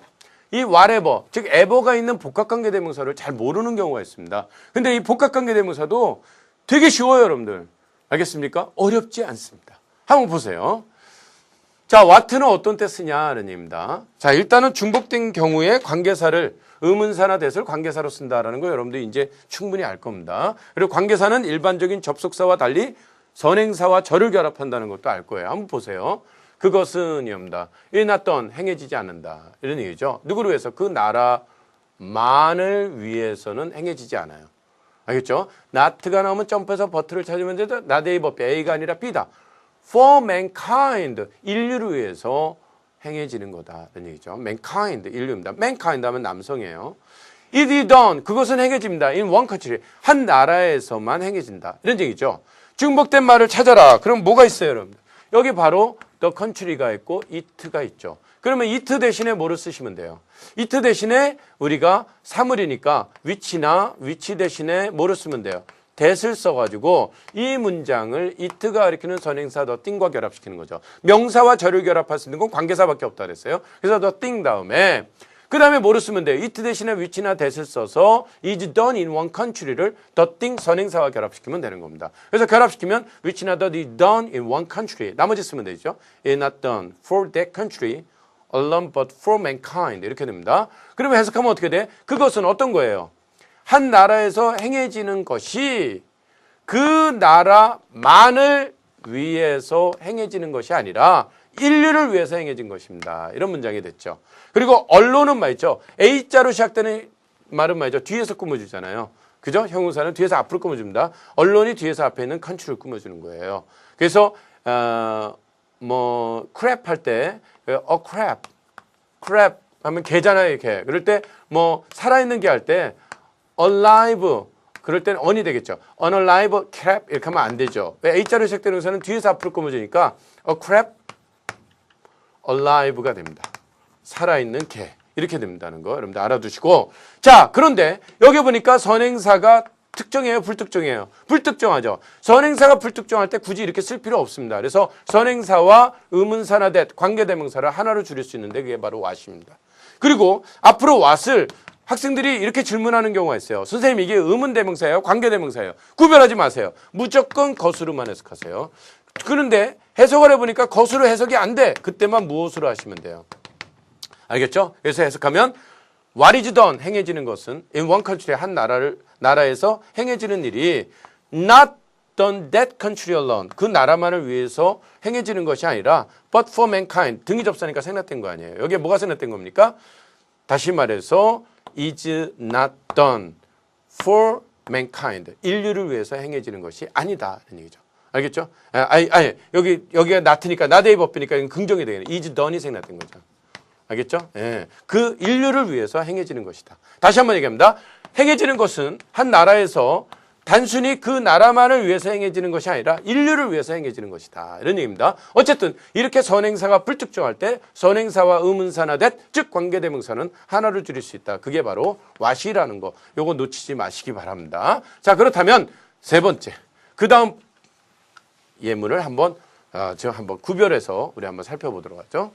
Speaker 1: 이 whatever, 즉 ever가 있는 복합관계대명사를 잘 모르는 경우가 있습니다. 근데 이 복합관계대명사도 되게 쉬워요, 여러분들. 알겠습니까? 어렵지 않습니다. 한번 보세요. 자, what는 어떤 때 쓰냐는 얘기입니다. 자, 일단은 중복된 경우에 관계사를 의문사나 대를 관계사로 쓴다라는 거 여러분들이 이제 충분히 알 겁니다. 그리고 관계사는 일반적인 접속사와 달리 선행사와 절을 결합한다는 것도 알 거예요. 한번 보세요. 그것은 이겁니다. 일어났던 행해지지 않는다. 이런 얘기죠. 누구를 위해서? 그 나라만을 위해서는 행해지지 않아요. 알겠죠? not가 나오면 점프해서 but를 찾으면 되죠. not A, but A가 아니라 B다. For mankind, 인류를 위해서 행해지는 거다. 이런 얘기죠. mankind, 인류입니다. mankind 하면 남성이에요. It is done, 그것은 행해집니다. In one country, 한 나라에서만 행해진다. 이런 얘기죠. 중복된 말을 찾아라. 그럼 뭐가 있어요, 여러분? 여기 바로 the country가 있고 it가 있죠. 그러면 it 대신에 뭐를 쓰시면 돼요? it 대신에 우리가 사물이니까 which나 which 대신에 뭐를 쓰면 돼요? that을 써가지고 이 문장을 it가 가리키는 선행사 the thing과 결합시키는 거죠. 명사와 절을 결합할 수 있는 건 관계사밖에 없다 그랬어요. 그래서 the thing 다음에 그 다음에 뭐를 쓰면 돼요? it 대신에 which나 that을 써서 is done in one country를 the thing 선행사와 결합시키면 되는 겁니다. 그래서 결합시키면 which나 that is done in one country. 나머지 쓰면 되죠. is not done for that country alone but for mankind. 이렇게 됩니다. 그러면 해석하면 어떻게 돼? 그것은 어떤 거예요? 한 나라에서 행해지는 것이 그 나라만을 위해서 행해지는 것이 아니라 인류를 위해서 행해진 것입니다. 이런 문장이 됐죠. 그리고 언론은 말이죠. A자로 시작되는 말은 말이죠. 뒤에서 꾸며주잖아요. 그죠? 형용사는 뒤에서 앞으로 꾸며줍니다. 언론이 뒤에서 앞에 있는 country를 꾸며주는 거예요. 그래서 crab 할 때 crab 하면 개잖아요. 개. 그럴 때 뭐 살아있는 개 할 때 alive 그럴 때는 on이 되겠죠. unalive crab 이렇게 하면 안 되죠. 왜 A자로 시작되는 형용사는 뒤에서 앞으로 꾸며주니까 a crab alive가 됩니다. 살아있는 개 이렇게 된다는 거 여러분들 알아두시고 자 그런데 여기 보니까 선행사가 특정이에요? 불특정이에요? 불특정하죠. 선행사가 불특정할 때 굳이 이렇게 쓸 필요 없습니다. 그래서 선행사와 의문사나 that 관계대명사를 하나로 줄일 수 있는데 그게 바로 what입니다. 그리고 앞으로 what을 학생들이 이렇게 질문하는 경우가 있어요. 선생님 이게 의문대명사예요? 관계대명사예요? 구별하지 마세요. 무조건 것으로만 해석하세요. 그런데 해석을 해보니까 것으로 해석이 안 돼. 그때만 무엇으로 하시면 돼요. 알겠죠? 그래서 해석하면 What is done? 행해지는 것은 in one country 한 나라에서 행해지는 일이 not done that country alone 그 나라만을 위해서 행해지는 것이 아니라 but for mankind 등이 접사니까 생략된 거 아니에요. 여기에 뭐가 생략된 겁니까? 다시 말해서 is not done for mankind 인류를 위해서 행해지는 것이 아니다 이런 얘기죠. 알겠죠? 아니 여기가 not니까 not의 법이니까 이건 긍정이 되겠네. is done이 생략된 거죠. 알겠죠? 예. 그 인류를 위해서 행해지는 것이다. 다시 한번 얘기합니다. 행해지는 것은 한 나라에서 단순히 그 나라만을 위해서 행해지는 것이 아니라 인류를 위해서 행해지는 것이다. 이런 얘기입니다. 어쨌든 이렇게 선행사가 불특정할 때 선행사와 의문사나 that, 즉 관계대명사는 하나를 줄일 수 있다. 그게 바로 what이라는 거. 요거 놓치지 마시기 바랍니다. 자 그렇다면 세 번째. 그 다음 예문을 한번 구별해서 우리 한번 살펴보도록 하죠.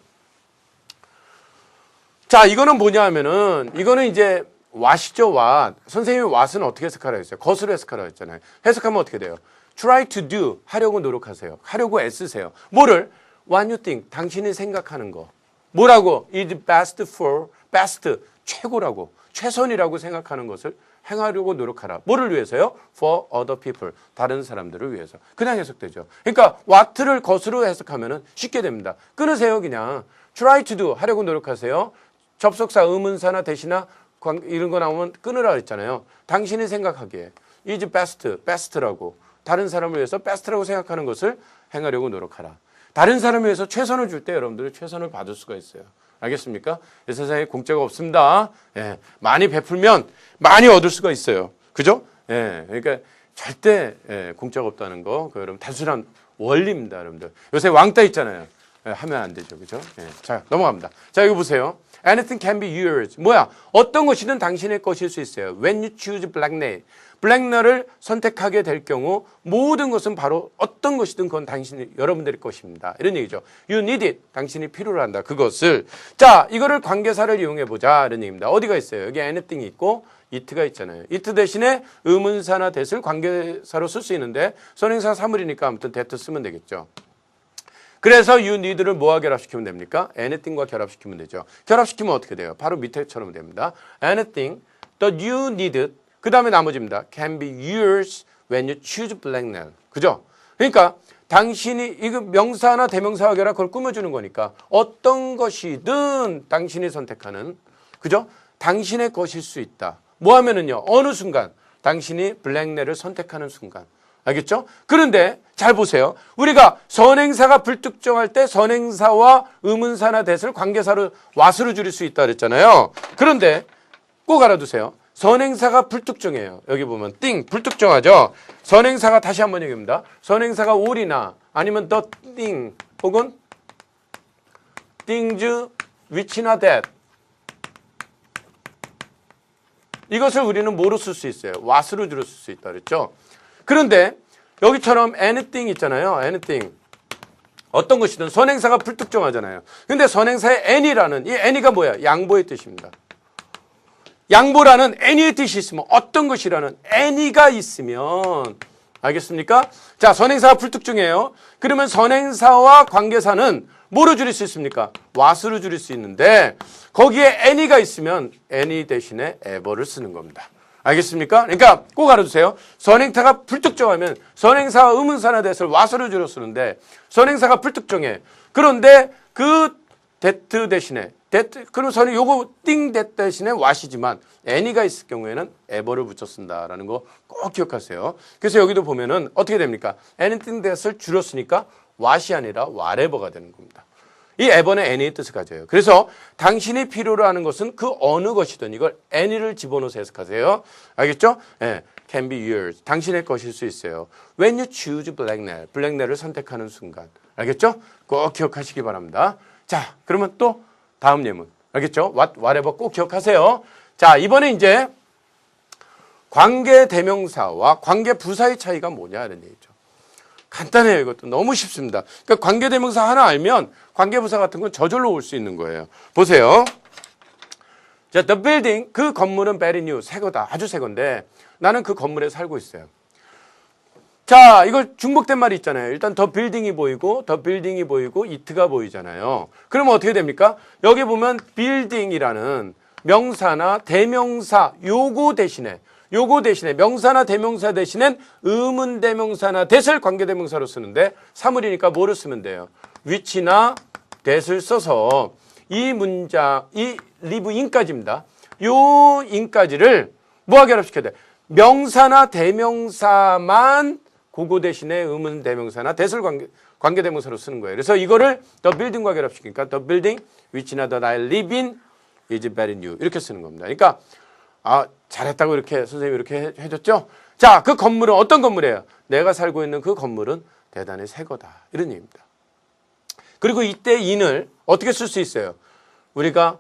Speaker 1: 자, 이거는 뭐냐 하면은, 이거는 이제, what이죠, what. 선생님이 what은 어떻게 해석하라고 했어요? 것으로 해석하라고 했잖아요. 해석하면 어떻게 돼요? try to do. 하려고 노력하세요. 하려고 애쓰세요. 뭐를? what you think. 당신이 생각하는 거. 뭐라고? is best for, best. 최고라고. 최선이라고 생각하는 것을 행하려고 노력하라. 뭐를 위해서요? for other people. 다른 사람들을 위해서. 그냥 해석되죠. 그러니까, what를 것으로 해석하면은 쉽게 됩니다. 끊으세요, 그냥. try to do. 하려고 노력하세요. 접속사, 의문사나 대시나 이런 거 나오면 끊으라 그랬잖아요. 당신이 생각하기에 is best, best라고 다른 사람을 위해서 best라고 생각하는 것을 행하려고 노력하라. 다른 사람을 위해서 최선을 줄 때 여러분들이 최선을 받을 수가 있어요. 알겠습니까? 이 세상에 공짜가 없습니다. 예, 많이 베풀면 많이 얻을 수가 있어요. 그죠? 예, 그러니까 절대 공짜가 없다는 거, 여러분 단순한 원리입니다, 여러분들. 요새 왕따 있잖아요. 하면 안 되죠. 그죠? 자, 넘어갑니다. 자, 이거 보세요. Anything can be yours. 뭐야? 어떤 것이든 당신의 것일 수 있어요. When you choose black nail. 블랙너를 선택하게 될 경우 모든 것은 바로 어떤 것이든 그건 여러분들의 것입니다. 이런 얘기죠. You need it. 당신이 필요로 한다. 그것을. 자, 이거를 관계사를 이용해 보자. 이런 얘기입니다. 어디가 있어요? 여기 anything 있고 it가 있잖아요. it 대신에 의문사나 that을 관계사로 쓸 수 있는데 선행사 사물이니까 아무튼 that 쓰면 되겠죠. 그래서 you need를 뭐와 결합시키면 됩니까? anything과 결합시키면 되죠. 결합시키면 어떻게 돼요? 바로 밑에처럼 됩니다. anything that you need 그 다음에 나머지입니다. can be yours when you choose black nail. 그죠? 그러니까 당신이 이거 명사나 대명사와 결합 그걸 꾸며주는 거니까 어떤 것이든 당신이 선택하는 그죠? 당신의 것일 수 있다. 뭐 하면은요. 어느 순간 당신이 블랙 넬을 선택하는 순간. 알겠죠? 그런데 잘 보세요. 우리가 선행사가 불특정할 때 선행사와 의문사나 that을 관계사로 what으로 줄일 수 있다 그랬잖아요. 그런데 꼭 알아두세요. 선행사가 불특정해요. 여기 보면 thing 불특정하죠. 선행사가 다시 한번 얘기합니다. 선행사가 all이나 아니면 the thing 혹은 things which나 that 이것을 우리는 뭐로 쓸 수 있어요? what으로 줄여 쓸 수 있다 그랬죠. 그런데 여기처럼 anything 있잖아요. anything 어떤 것이든 선행사가 불특정하잖아요. 근데 선행사의 any라는 이 any가 뭐야? 양보의 뜻입니다. 양보라는 any의 뜻이 있으면 어떤 것이라는 any가 있으면 알겠습니까? 자, 선행사가 불특정해요. 그러면 선행사와 관계사는 뭐로 줄일 수 있습니까? what으로 줄일 수 있는데 거기에 any가 있으면 any 대신에 ever를 쓰는 겁니다. 알겠습니까? 그러니까 꼭 알아두세요. 선행사가 불특정하면 선행사와 의문사나 that을 what으로 줄여 쓰는데 선행사가 불특정해. 그런데 그 that 대신에 그럼 저는 요거 thing that 대신에 what이지만 any가 있을 경우에는 ever를 붙여 쓴다라는 거 꼭 기억하세요. 그래서 여기도 보면은 어떻게 됩니까? anything that을 줄였으니까 what이 아니라 whatever가 되는 겁니다. 이 ever는 any의 뜻을 가져요. 그래서 당신이 필요로 하는 것은 그 어느 것이든 이걸 any를 집어넣어서 해석하세요. 알겠죠? 예, can be yours. 당신의 것일 수 있어요. When you choose black nail. black nail을 선택하는 순간. 알겠죠? 꼭 기억하시기 바랍니다. 자, 그러면 또 다음 예문. 알겠죠? whatever 꼭 기억하세요. 자, 이번에 이제 관계 대명사와 관계 부사의 차이가 뭐냐 이런 얘기죠. 간단해요. 이것도 너무 쉽습니다. 그러니까 관계 대명사 하나 알면 관계 부사 같은 건 저절로 올 수 있는 거예요. 보세요. 자, the building 그 건물은 very new 새 거다. 아주 새 건데 나는 그 건물에 살고 있어요. 자, 이걸 중복된 말이 있잖아요. 일단 the building이 보이고 it가 보이잖아요. 그러면 어떻게 됩니까? 여기 보면 building이라는 명사나 대명사 요거 대신에 명사나 대명사 대신엔 의문 대명사나 that을 관계 대명사로 쓰는데 사물이니까 뭐를 쓰면 돼요? which나 that을 써서 이 문장 이 live in까지입니다. 요 in까지를 뭐와 결합시켜야 돼? 명사나 대명사만 그거 대신에 의문 대명사나 that을 관계 대명사로 쓰는 거예요. 그래서 이거를 the building과 결합시키니까 the building which나 the I live in is very new 이렇게 쓰는 겁니다. 그러니까 잘했다고 이렇게 선생님이 이렇게 해줬죠? 자, 그 건물은 어떤 건물이에요? 내가 살고 있는 그 건물은 대단히 새 거다. 이런 얘기입니다. 그리고 이때 in을 어떻게 쓸 수 있어요? 우리가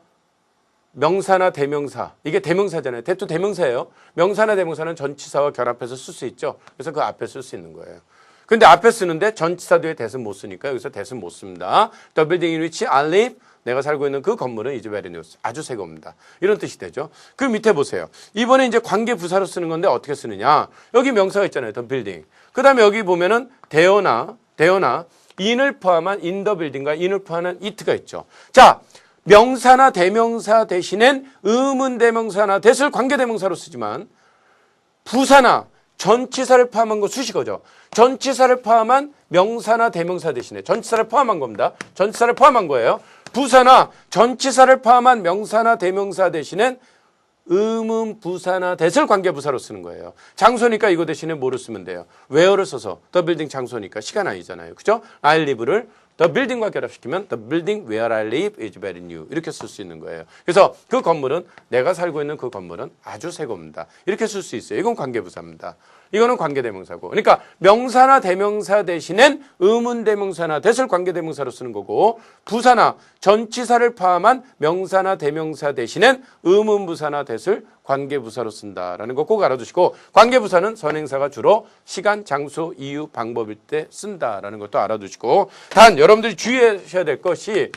Speaker 1: 명사나 대명사, 이게 대명사잖아요. that도 대명사예요. 명사나 대명사는 전치사와 결합해서 쓸 수 있죠. 그래서 그 앞에 쓸 수 있는 거예요. 근데 앞에 쓰는데 전치사 뒤에 that은 못 쓰니까 여기서 that은 못 씁니다. The building in which I live 내가 살고 있는 그 건물은 is very new. 아주 새 겁니다. 이런 뜻이 되죠. 그 밑에 보세요. 이번에 이제 관계 부사로 쓰는 건데 어떻게 쓰느냐. 여기 명사가 있잖아요. the building. 그 다음에 여기 보면은 대어나 in을 포함한 in the building과 in을 포함한 it가 있죠. 자, 명사나 대명사 대신엔 의문 대명사나 that을 관계 대명사로 쓰지만 부사나 전치사를 포함한 거 수식어죠. 전치사를 포함한 명사나 대명사 대신에 전치사를 포함한 겁니다. 전치사를 포함한 거예요. 부사나 전치사를 포함한 명사나 대명사 대신엔 의문 부사나 that을 관계 부사로 쓰는 거예요. 장소니까 이거 대신에 뭐를 쓰면 돼요? where를 써서 the building 장소니까 시간 아니잖아요. 그죠? I live를 the building과 결합시키면 the building where I live is very new 이렇게 쓸 수 있는 거예요. 그래서 그 건물은 내가 살고 있는 그 건물은 아주 새 겁니다. 이렇게 쓸 수 있어요. 이건 관계 부사입니다. 이거는 관계대명사고. 그러니까 명사나 대명사 대신엔 의문대명사나 that을 관계대명사로 쓰는 거고, 부사나 전치사를 포함한 명사나 대명사 대신엔 의문부사나 that을 관계부사로 쓴다라는 거 꼭 알아두시고, 관계부사는 선행사가 주로 시간, 장소, 이유, 방법일 때 쓴다라는 것도 알아두시고, 단 여러분들이 주의하셔야 될 것이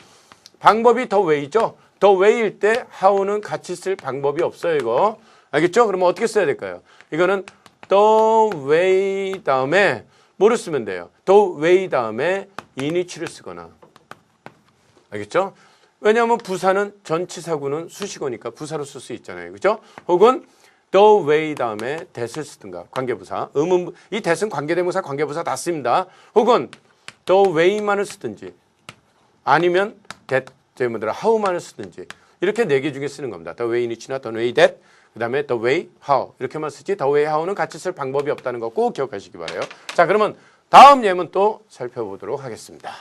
Speaker 1: 방법이 the way죠. the way일 때 how는 같이 쓸 방법이 없어요. 이거 알겠죠? 그러면 어떻게 써야 될까요? 이거는 the way 다음에 뭐를 쓰면 돼요? the way 다음에 in이치를 쓰거나. 알겠죠? 왜냐하면 부사는 전치사구는 수식어니까 부사로 쓸 수 있잖아요. 그죠? 혹은 the way 다음에 that을 쓰든가. 관계부사. 이 that은 관계대명사, 관계부사 다 씁니다. 혹은 the way만을 쓰든지 아니면 that, how만을 쓰든지 이렇게 네 개 중에 쓰는 겁니다. the way in이치나 the way that, 그 다음에 the way how 이렇게만 쓰지 the way how는 같이 쓸 방법이 없다는 거 꼭 기억하시기 바라요. 자, 그러면 다음 예문 또 살펴보도록 하겠습니다.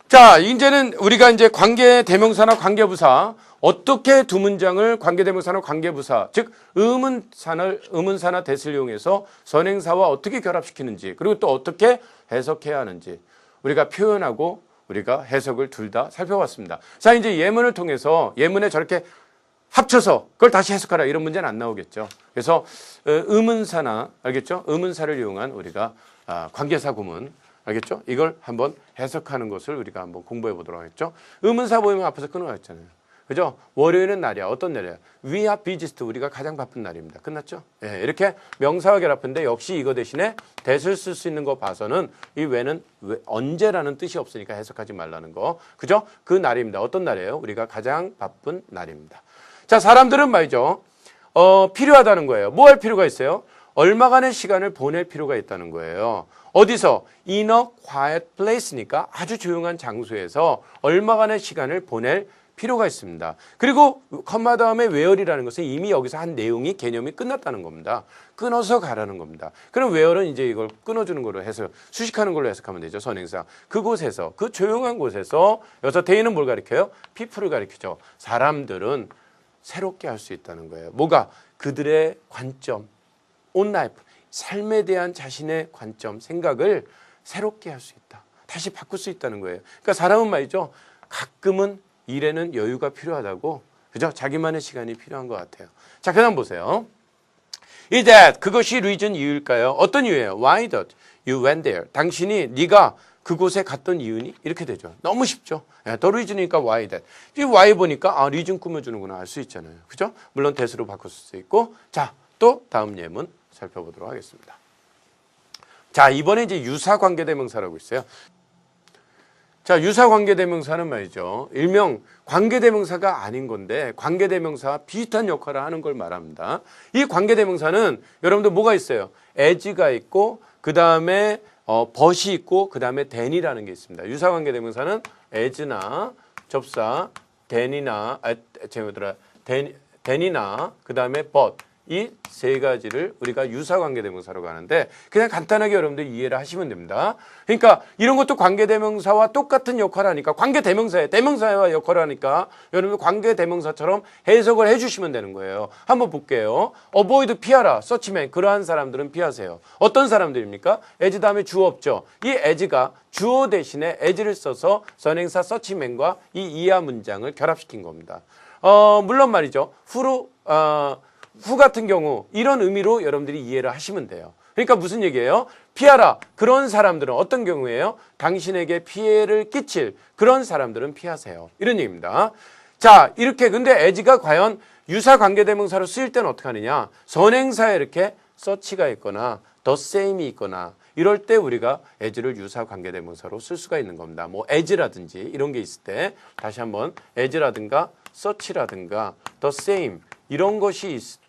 Speaker 1: 자, 이제는 우리가 이제 관계대명사나 관계부사 어떻게 두 문장을 관계대명사나 관계부사, 즉 의문사나 that을 이용해서 선행사와 어떻게 결합시키는지, 그리고 또 어떻게 해석해야 하는지 우리가 표현하고 우리가 해석을 둘 다 살펴봤습니다. 자, 이제 예문을 통해서 예문에 저렇게 합쳐서 그걸 다시 해석하라 이런 문제는 안 나오겠죠. 그래서 의문사나, 알겠죠? 의문사를 이용한 우리가 관계사 구문, 알겠죠? 이걸 한번 해석하는 것을 우리가 한번 공부해 보도록 하겠죠. 의문사 보이면 앞에서 끊어놨잖아요. 그죠? 월요일은 날이야. 어떤 날이야? We are busiest. 우리가 가장 바쁜 날입니다. 끝났죠? 예, 이렇게 명사와 결합인데 역시 이거 대신에 that을 쓸 수 있는 거 봐서는 이 when은 언제라는 뜻이 없으니까 해석하지 말라는 거. 그죠? 그 날입니다. 어떤 날이에요? 우리가 가장 바쁜 날입니다. 자, 사람들은 말이죠. 필요하다는 거예요. 뭐 할 필요가 있어요? 얼마간의 시간을 보낼 필요가 있다는 거예요. 어디서? In a quiet place니까 아주 조용한 장소에서 얼마간의 시간을 보낼 필요가 있습니다. 그리고 컴마 다음에 where이라는 것은 이미 여기서 한 내용이 개념이 끝났다는 겁니다. 끊어서 가라는 겁니다. 그럼 where는 이제 이걸 끊어주는 걸로 해서 수식하는 걸로 해석하면 되죠. 선행사. 그곳에서, 그 조용한 곳에서, 여기서 대인은 뭘 가리켜요? people을 가리키죠. 사람들은 새롭게 할 수 있다는 거예요. 뭐가? 그들의 관점, on life, 삶에 대한 자신의 관점, 생각을 새롭게 할 수 있다. 다시 바꿀 수 있다는 거예요. 그러니까 사람은 말이죠. 가끔은 일에는 여유가 필요하다고, 그죠? 자기만의 시간이 필요한 것 같아요. 자, 그 다음 보세요. Is that, 그것이 reason 이유일까요? 어떤 이유예요? Why did you went there? 당신이, 네가 그곳에 갔던 이유니? 이렇게 되죠. 너무 쉽죠? the reason이니까 why that. 이 why 보니까, reason 꾸며주는구나 알 수 있잖아요. 그죠? 물론 that으로 바꿀 수 있고. 자, 또 다음 예문 살펴보도록 하겠습니다. 자, 이번에 이제 유사관계대명사라고 있어요. 자, 유사관계대명사는 말이죠. 일명 관계대명사가 아닌 건데 관계대명사와 비슷한 역할을 하는 걸 말합니다. 이 관계대명사는 여러분들 뭐가 있어요? as가 있고 그 다음에 but이 있고 그 다음에 than이라는 게 있습니다. 유사관계대명사는 as나 접사, than이나 그 다음에 but 이 세 가지를 우리가 유사관계대명사라고 하는데 그냥 간단하게 여러분들 이해를 하시면 됩니다. 그러니까 이런 것도 관계대명사와 똑같은 역할을 하니까 관계대명사에 대명사와 역할을 하니까 여러분들 관계대명사처럼 해석을 해주시면 되는 거예요. 한번 볼게요. avoid 피하라. 서치맨 그러한 사람들은 피하세요. 어떤 사람들입니까? as 다음에 주어 없죠. 이 as가 주어 대신에 as를 써서 선행사 서치맨과 이 이하 문장을 결합시킨 겁니다. 물론 말이죠. 후 같은 경우 이런 의미로 여러분들이 이해를 하시면 돼요. 그러니까 무슨 얘기예요? 피하라. 그런 사람들은 어떤 경우에요? 당신에게 피해를 끼칠 그런 사람들은 피하세요. 이런 얘기입니다. 자, 이렇게 근데 as가 과연 유사관계대명사로 쓰일 때는 어떻게 하느냐? 선행사에 이렇게 such가 있거나 the same이 있거나 이럴 때 우리가 as를 유사관계대명사로 쓸 수가 있는 겁니다. 뭐 as라든지 이런 게 있을 때 다시 한번 as라든가 such라든가 the same 이런 것이 있을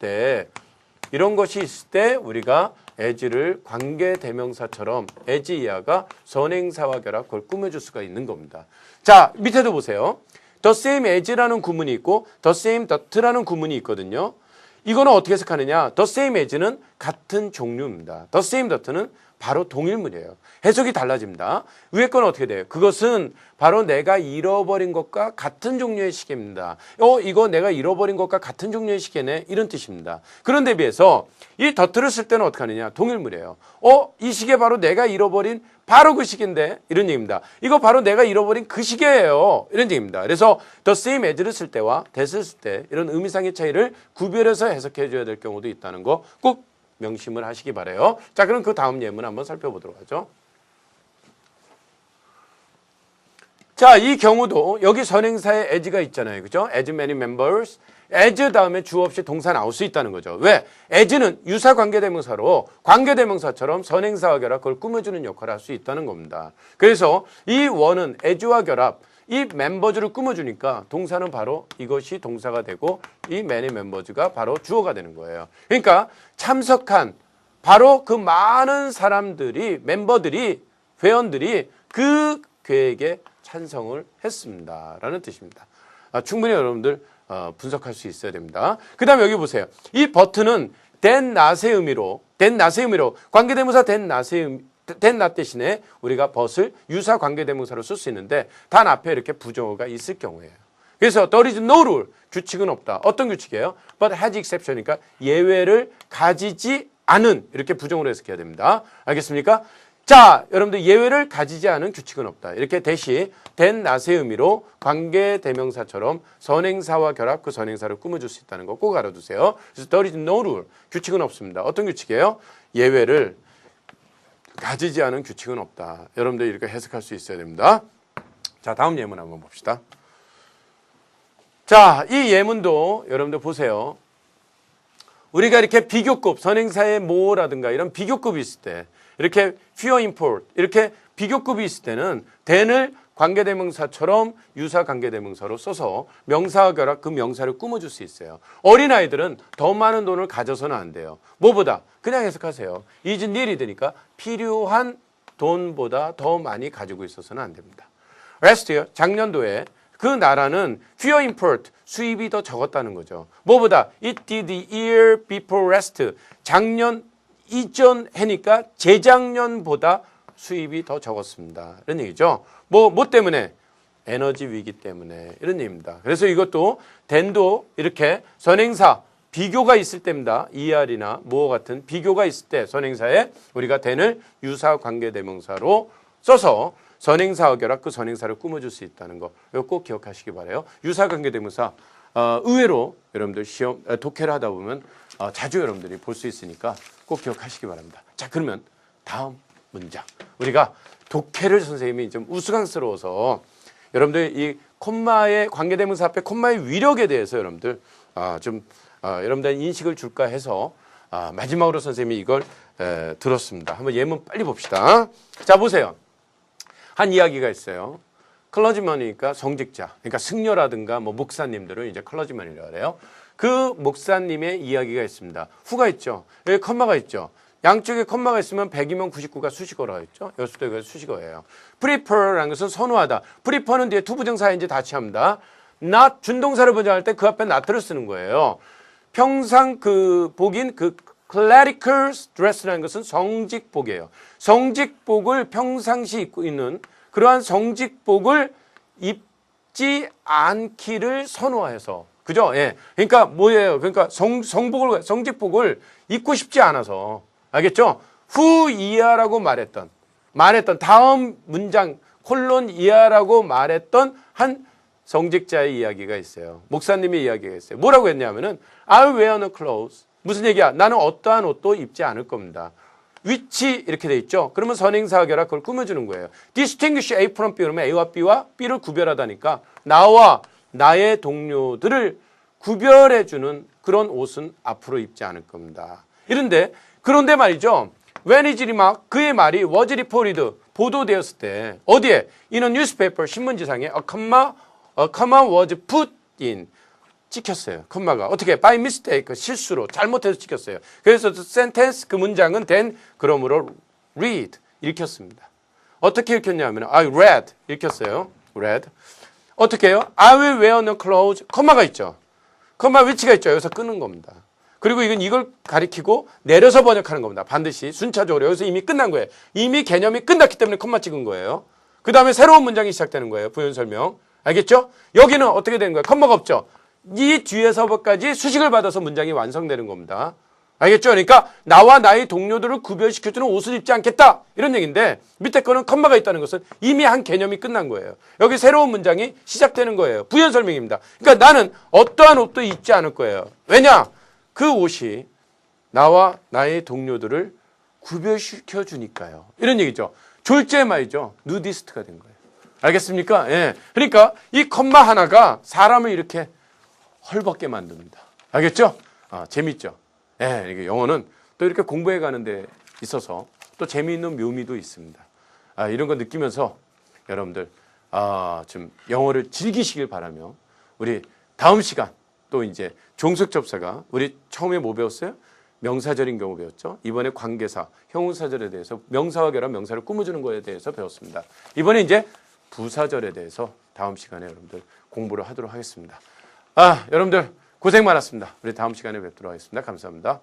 Speaker 1: 때 우리가 as를 관계대명사처럼 as 이하가 선행사와 결합 그걸 꾸며줄 수가 있는 겁니다. 자, 밑에도 보세요. the same as라는 구문이 있고 the same that라는 구문이 있거든요. 이거는 어떻게 해석하느냐? the same as는 같은 종류입니다. the same that는 바로 동일문이에요. 해석이 달라집니다. 위에 건 어떻게 돼요? 그것은 바로 내가 잃어버린 것과 같은 종류의 시계입니다. 이거 내가 잃어버린 것과 같은 종류의 시계네. 이런 뜻입니다. 그런데 비해서 이 더트를 쓸 때는 어떻게 하느냐? 동일문이에요. 이 시계 바로 내가 잃어버린 바로 그 시계인데 이런 얘기입니다. 이거 바로 내가 잃어버린 그 시계예요. 이런 얘기입니다. 그래서 the same as를 쓸 때와 that을 쓸 때 이런 의미상의 차이를 구별해서 해석해 줘야 될 경우도 있다는 거 꼭 명심을 하시기 바라요. 자, 그럼 그 다음 예문 한번 살펴보도록 하죠. 자, 이 경우도 여기 선행사에 as가 있잖아요. 그죠? as many members. as 다음에 주 없이 동사 나올 수 있다는 거죠. 왜? as는 유사 관계대명사로 관계대명사처럼 선행사와 결합 그걸 꾸며주는 역할을 할 수 있다는 겁니다. 그래서 이 원은 as와 결합 이 멤버즈를 꾸며주니까 동사는 바로 이것이 동사가 되고 이 many members가 바로 주어가 되는 거예요. 그러니까 참석한 바로 그 많은 사람들이 멤버들이 회원들이 그 계획에 찬성을 했습니다. 라는 뜻입니다. 충분히 여러분들 분석할 수 있어야 됩니다. 그 다음에 여기 보세요. 이 but는 then not의 의미로 관계대명사 then not 대신에 우리가 but을 유사 관계대명사로 쓸 수 있는데 단 앞에 이렇게 부정어가 있을 경우에요. 그래서 there is no rule, 규칙은 없다. 어떤 규칙이에요? But has exception이니까 예외를 가지지 않은 이렇게 부정으로 해석해야 됩니다. 알겠습니까? 자, 여러분들 예외를 가지지 않은 규칙은 없다. 이렇게 대시 then not의 의미로 관계대명사처럼 선행사와 결합 그 선행사를 꾸며줄 수 있다는 거 꼭 알아두세요. 그래서 there is no rule, 규칙은 없습니다. 어떤 규칙이에요? 예외를 가지지 않은 규칙은 없다. 여러분들 이렇게 해석할 수 있어야 됩니다. 자, 다음 예문 한번 봅시다. 자, 이 예문도 여러분들 보세요. 우리가 이렇게 비교급, 선행사의 모라든가 이런 비교급이 있을 때 이렇게 fewer import 이렇게 비교급이 있을 때는 then을 관계대명사처럼 유사 관계대명사로 써서 명사와 결합 그 명사를 꾸며줄 수 있어요. 어린아이들은 더 많은 돈을 가져서는 안 돼요. 뭐보다? 그냥 해석하세요. is needed니까 필요한 돈보다 더 많이 가지고 있어서는 안 됩니다. last year, 작년도에 그 나라는 fewer import, 수입이 더 적었다는 거죠. 뭐보다? It did the year before last, 작년 이전 해니까 재작년보다 수입이 더 적었습니다. 이런 얘기죠. 뭐 때문에? 에너지 위기 때문에 이런 얘기입니다. 그래서 이것도 then도 이렇게 선행사 비교가 있을 때입니다. ER이나 뭐와 같은 비교가 있을 때 선행사에 우리가 then을 유사 관계대명사로 써서 선행사와 결합 그 선행사를 꾸며줄 수 있다는 거 이거 꼭 기억하시기 바라요. 유사 관계대명사 의외로 여러분들 시험 독해를 하다 보면 자주 여러분들이 볼 수 있으니까 꼭 기억하시기 바랍니다. 자, 그러면 다음 문장. 우리가 독해를 선생님이 좀 우스꽝스러워서 여러분들 이 콤마의 관계대명사 앞에 콤마의 위력에 대해서 여러분들 여러분들 인식을 줄까 해서 마지막으로 선생님이 이걸 들었습니다. 한번 예문 빨리 봅시다. 자, 보세요. 한 이야기가 있어요. 클러지먼이니까 성직자, 그러니까 승려라든가 뭐 목사님들은 이제 클러지먼이라고 그래요. 그 목사님의 이야기가 있습니다. 후가 있죠. 여기 컴마가 있죠. 양쪽에 컴마가 있으면 100이면 99가 수식어라고 했죠. 여기서도 이거 수식어예요. prefer라는 것은 선호하다. prefer는 뒤에 투부정사인지 다 취합니다. not 준동사를 번역할 때 그 앞에 not를 쓰는 거예요. 평상 그 복인 그 clerical dress라는 것은 성직복이에요. 성직복을 평상시 입고 있는 그러한 성직복을 입지 않기를 선호해서 그죠? 예. 그러니까 뭐예요? 그러니까 성직복을 입고 싶지 않아서 알겠죠? 후 이하라고 말했던 다음 문장 콜론 이하라고 말했던 한 성직자의 이야기가 있어요. 목사님의 이야기가 있어요. 뭐라고 했냐면은 I'll wear no clothes. 무슨 얘기야? 나는 어떠한 옷도 입지 않을 겁니다. 위치 이렇게 돼 있죠. 그러면 선행사와 결합 그걸 꾸며주는 거예요. Distinguish A from B 그러면 A와 B와 B를 구별하다니까 나와 나의 동료들을 구별해주는 그런 옷은 앞으로 입지 않을 겁니다. 그런데 말이죠. When his remark, 그의 말이 was reported, 보도되었을 때 어디에? In a newspaper, 신문지상에 a comma was put in, 찍혔어요. 컴마가 어떻게? By mistake, 실수로 잘못해서 찍혔어요. 그래서 the sentence, 그 문장은 then 그러므로 read, 읽혔습니다. 어떻게 읽혔냐면 I read, 읽혔어요. read. 어떻게 해요? I will wear no clothes, 컴마가 있죠. 컴마 위치가 있죠. 여기서 끄는 겁니다. 그리고 이걸 가리키고 내려서 번역하는 겁니다. 반드시 순차적으로. 여기서 이미 끝난 거예요. 이미 개념이 끝났기 때문에 콤마 찍은 거예요. 그 다음에 새로운 문장이 시작되는 거예요. 부연 설명. 알겠죠? 여기는 어떻게 되는 거예요? 콤마가 없죠? 이 뒤에서부터까지 수식을 받아서 문장이 완성되는 겁니다. 알겠죠? 그러니까 나와 나의 동료들을 구별시켜주는 옷을 입지 않겠다. 이런 얘기인데 밑에 거는 컴마가 있다는 것은 이미 한 개념이 끝난 거예요. 여기 새로운 문장이 시작되는 거예요. 부연 설명입니다. 그러니까 나는 어떠한 옷도 입지 않을 거예요. 왜냐? 그 옷이 나와 나의 동료들을 구별시켜주니까요. 이런 얘기죠. 졸지에 말이죠. 누디스트가 된 거예요. 알겠습니까? 예. 그러니까 이 컴마 하나가 사람을 이렇게 헐벗게 만듭니다. 알겠죠? 재밌죠? 예, 이게 영어는 또 이렇게 공부해 가는 데 있어서 또 재미있는 묘미도 있습니다. 이런 거 느끼면서 여러분들, 좀 영어를 즐기시길 바라며 우리 다음 시간 또 이제 종속접사가 우리 처음에 뭐 배웠어요? 명사절인 경우 배웠죠. 이번에 관계사, 형용사절에 대해서 명사와 결합 명사를 꾸며주는 거에 대해서 배웠습니다. 이번에 이제 부사절에 대해서 다음 시간에 여러분들 공부를 하도록 하겠습니다. 여러분들 고생 많았습니다. 우리 다음 시간에 뵙도록 하겠습니다. 감사합니다.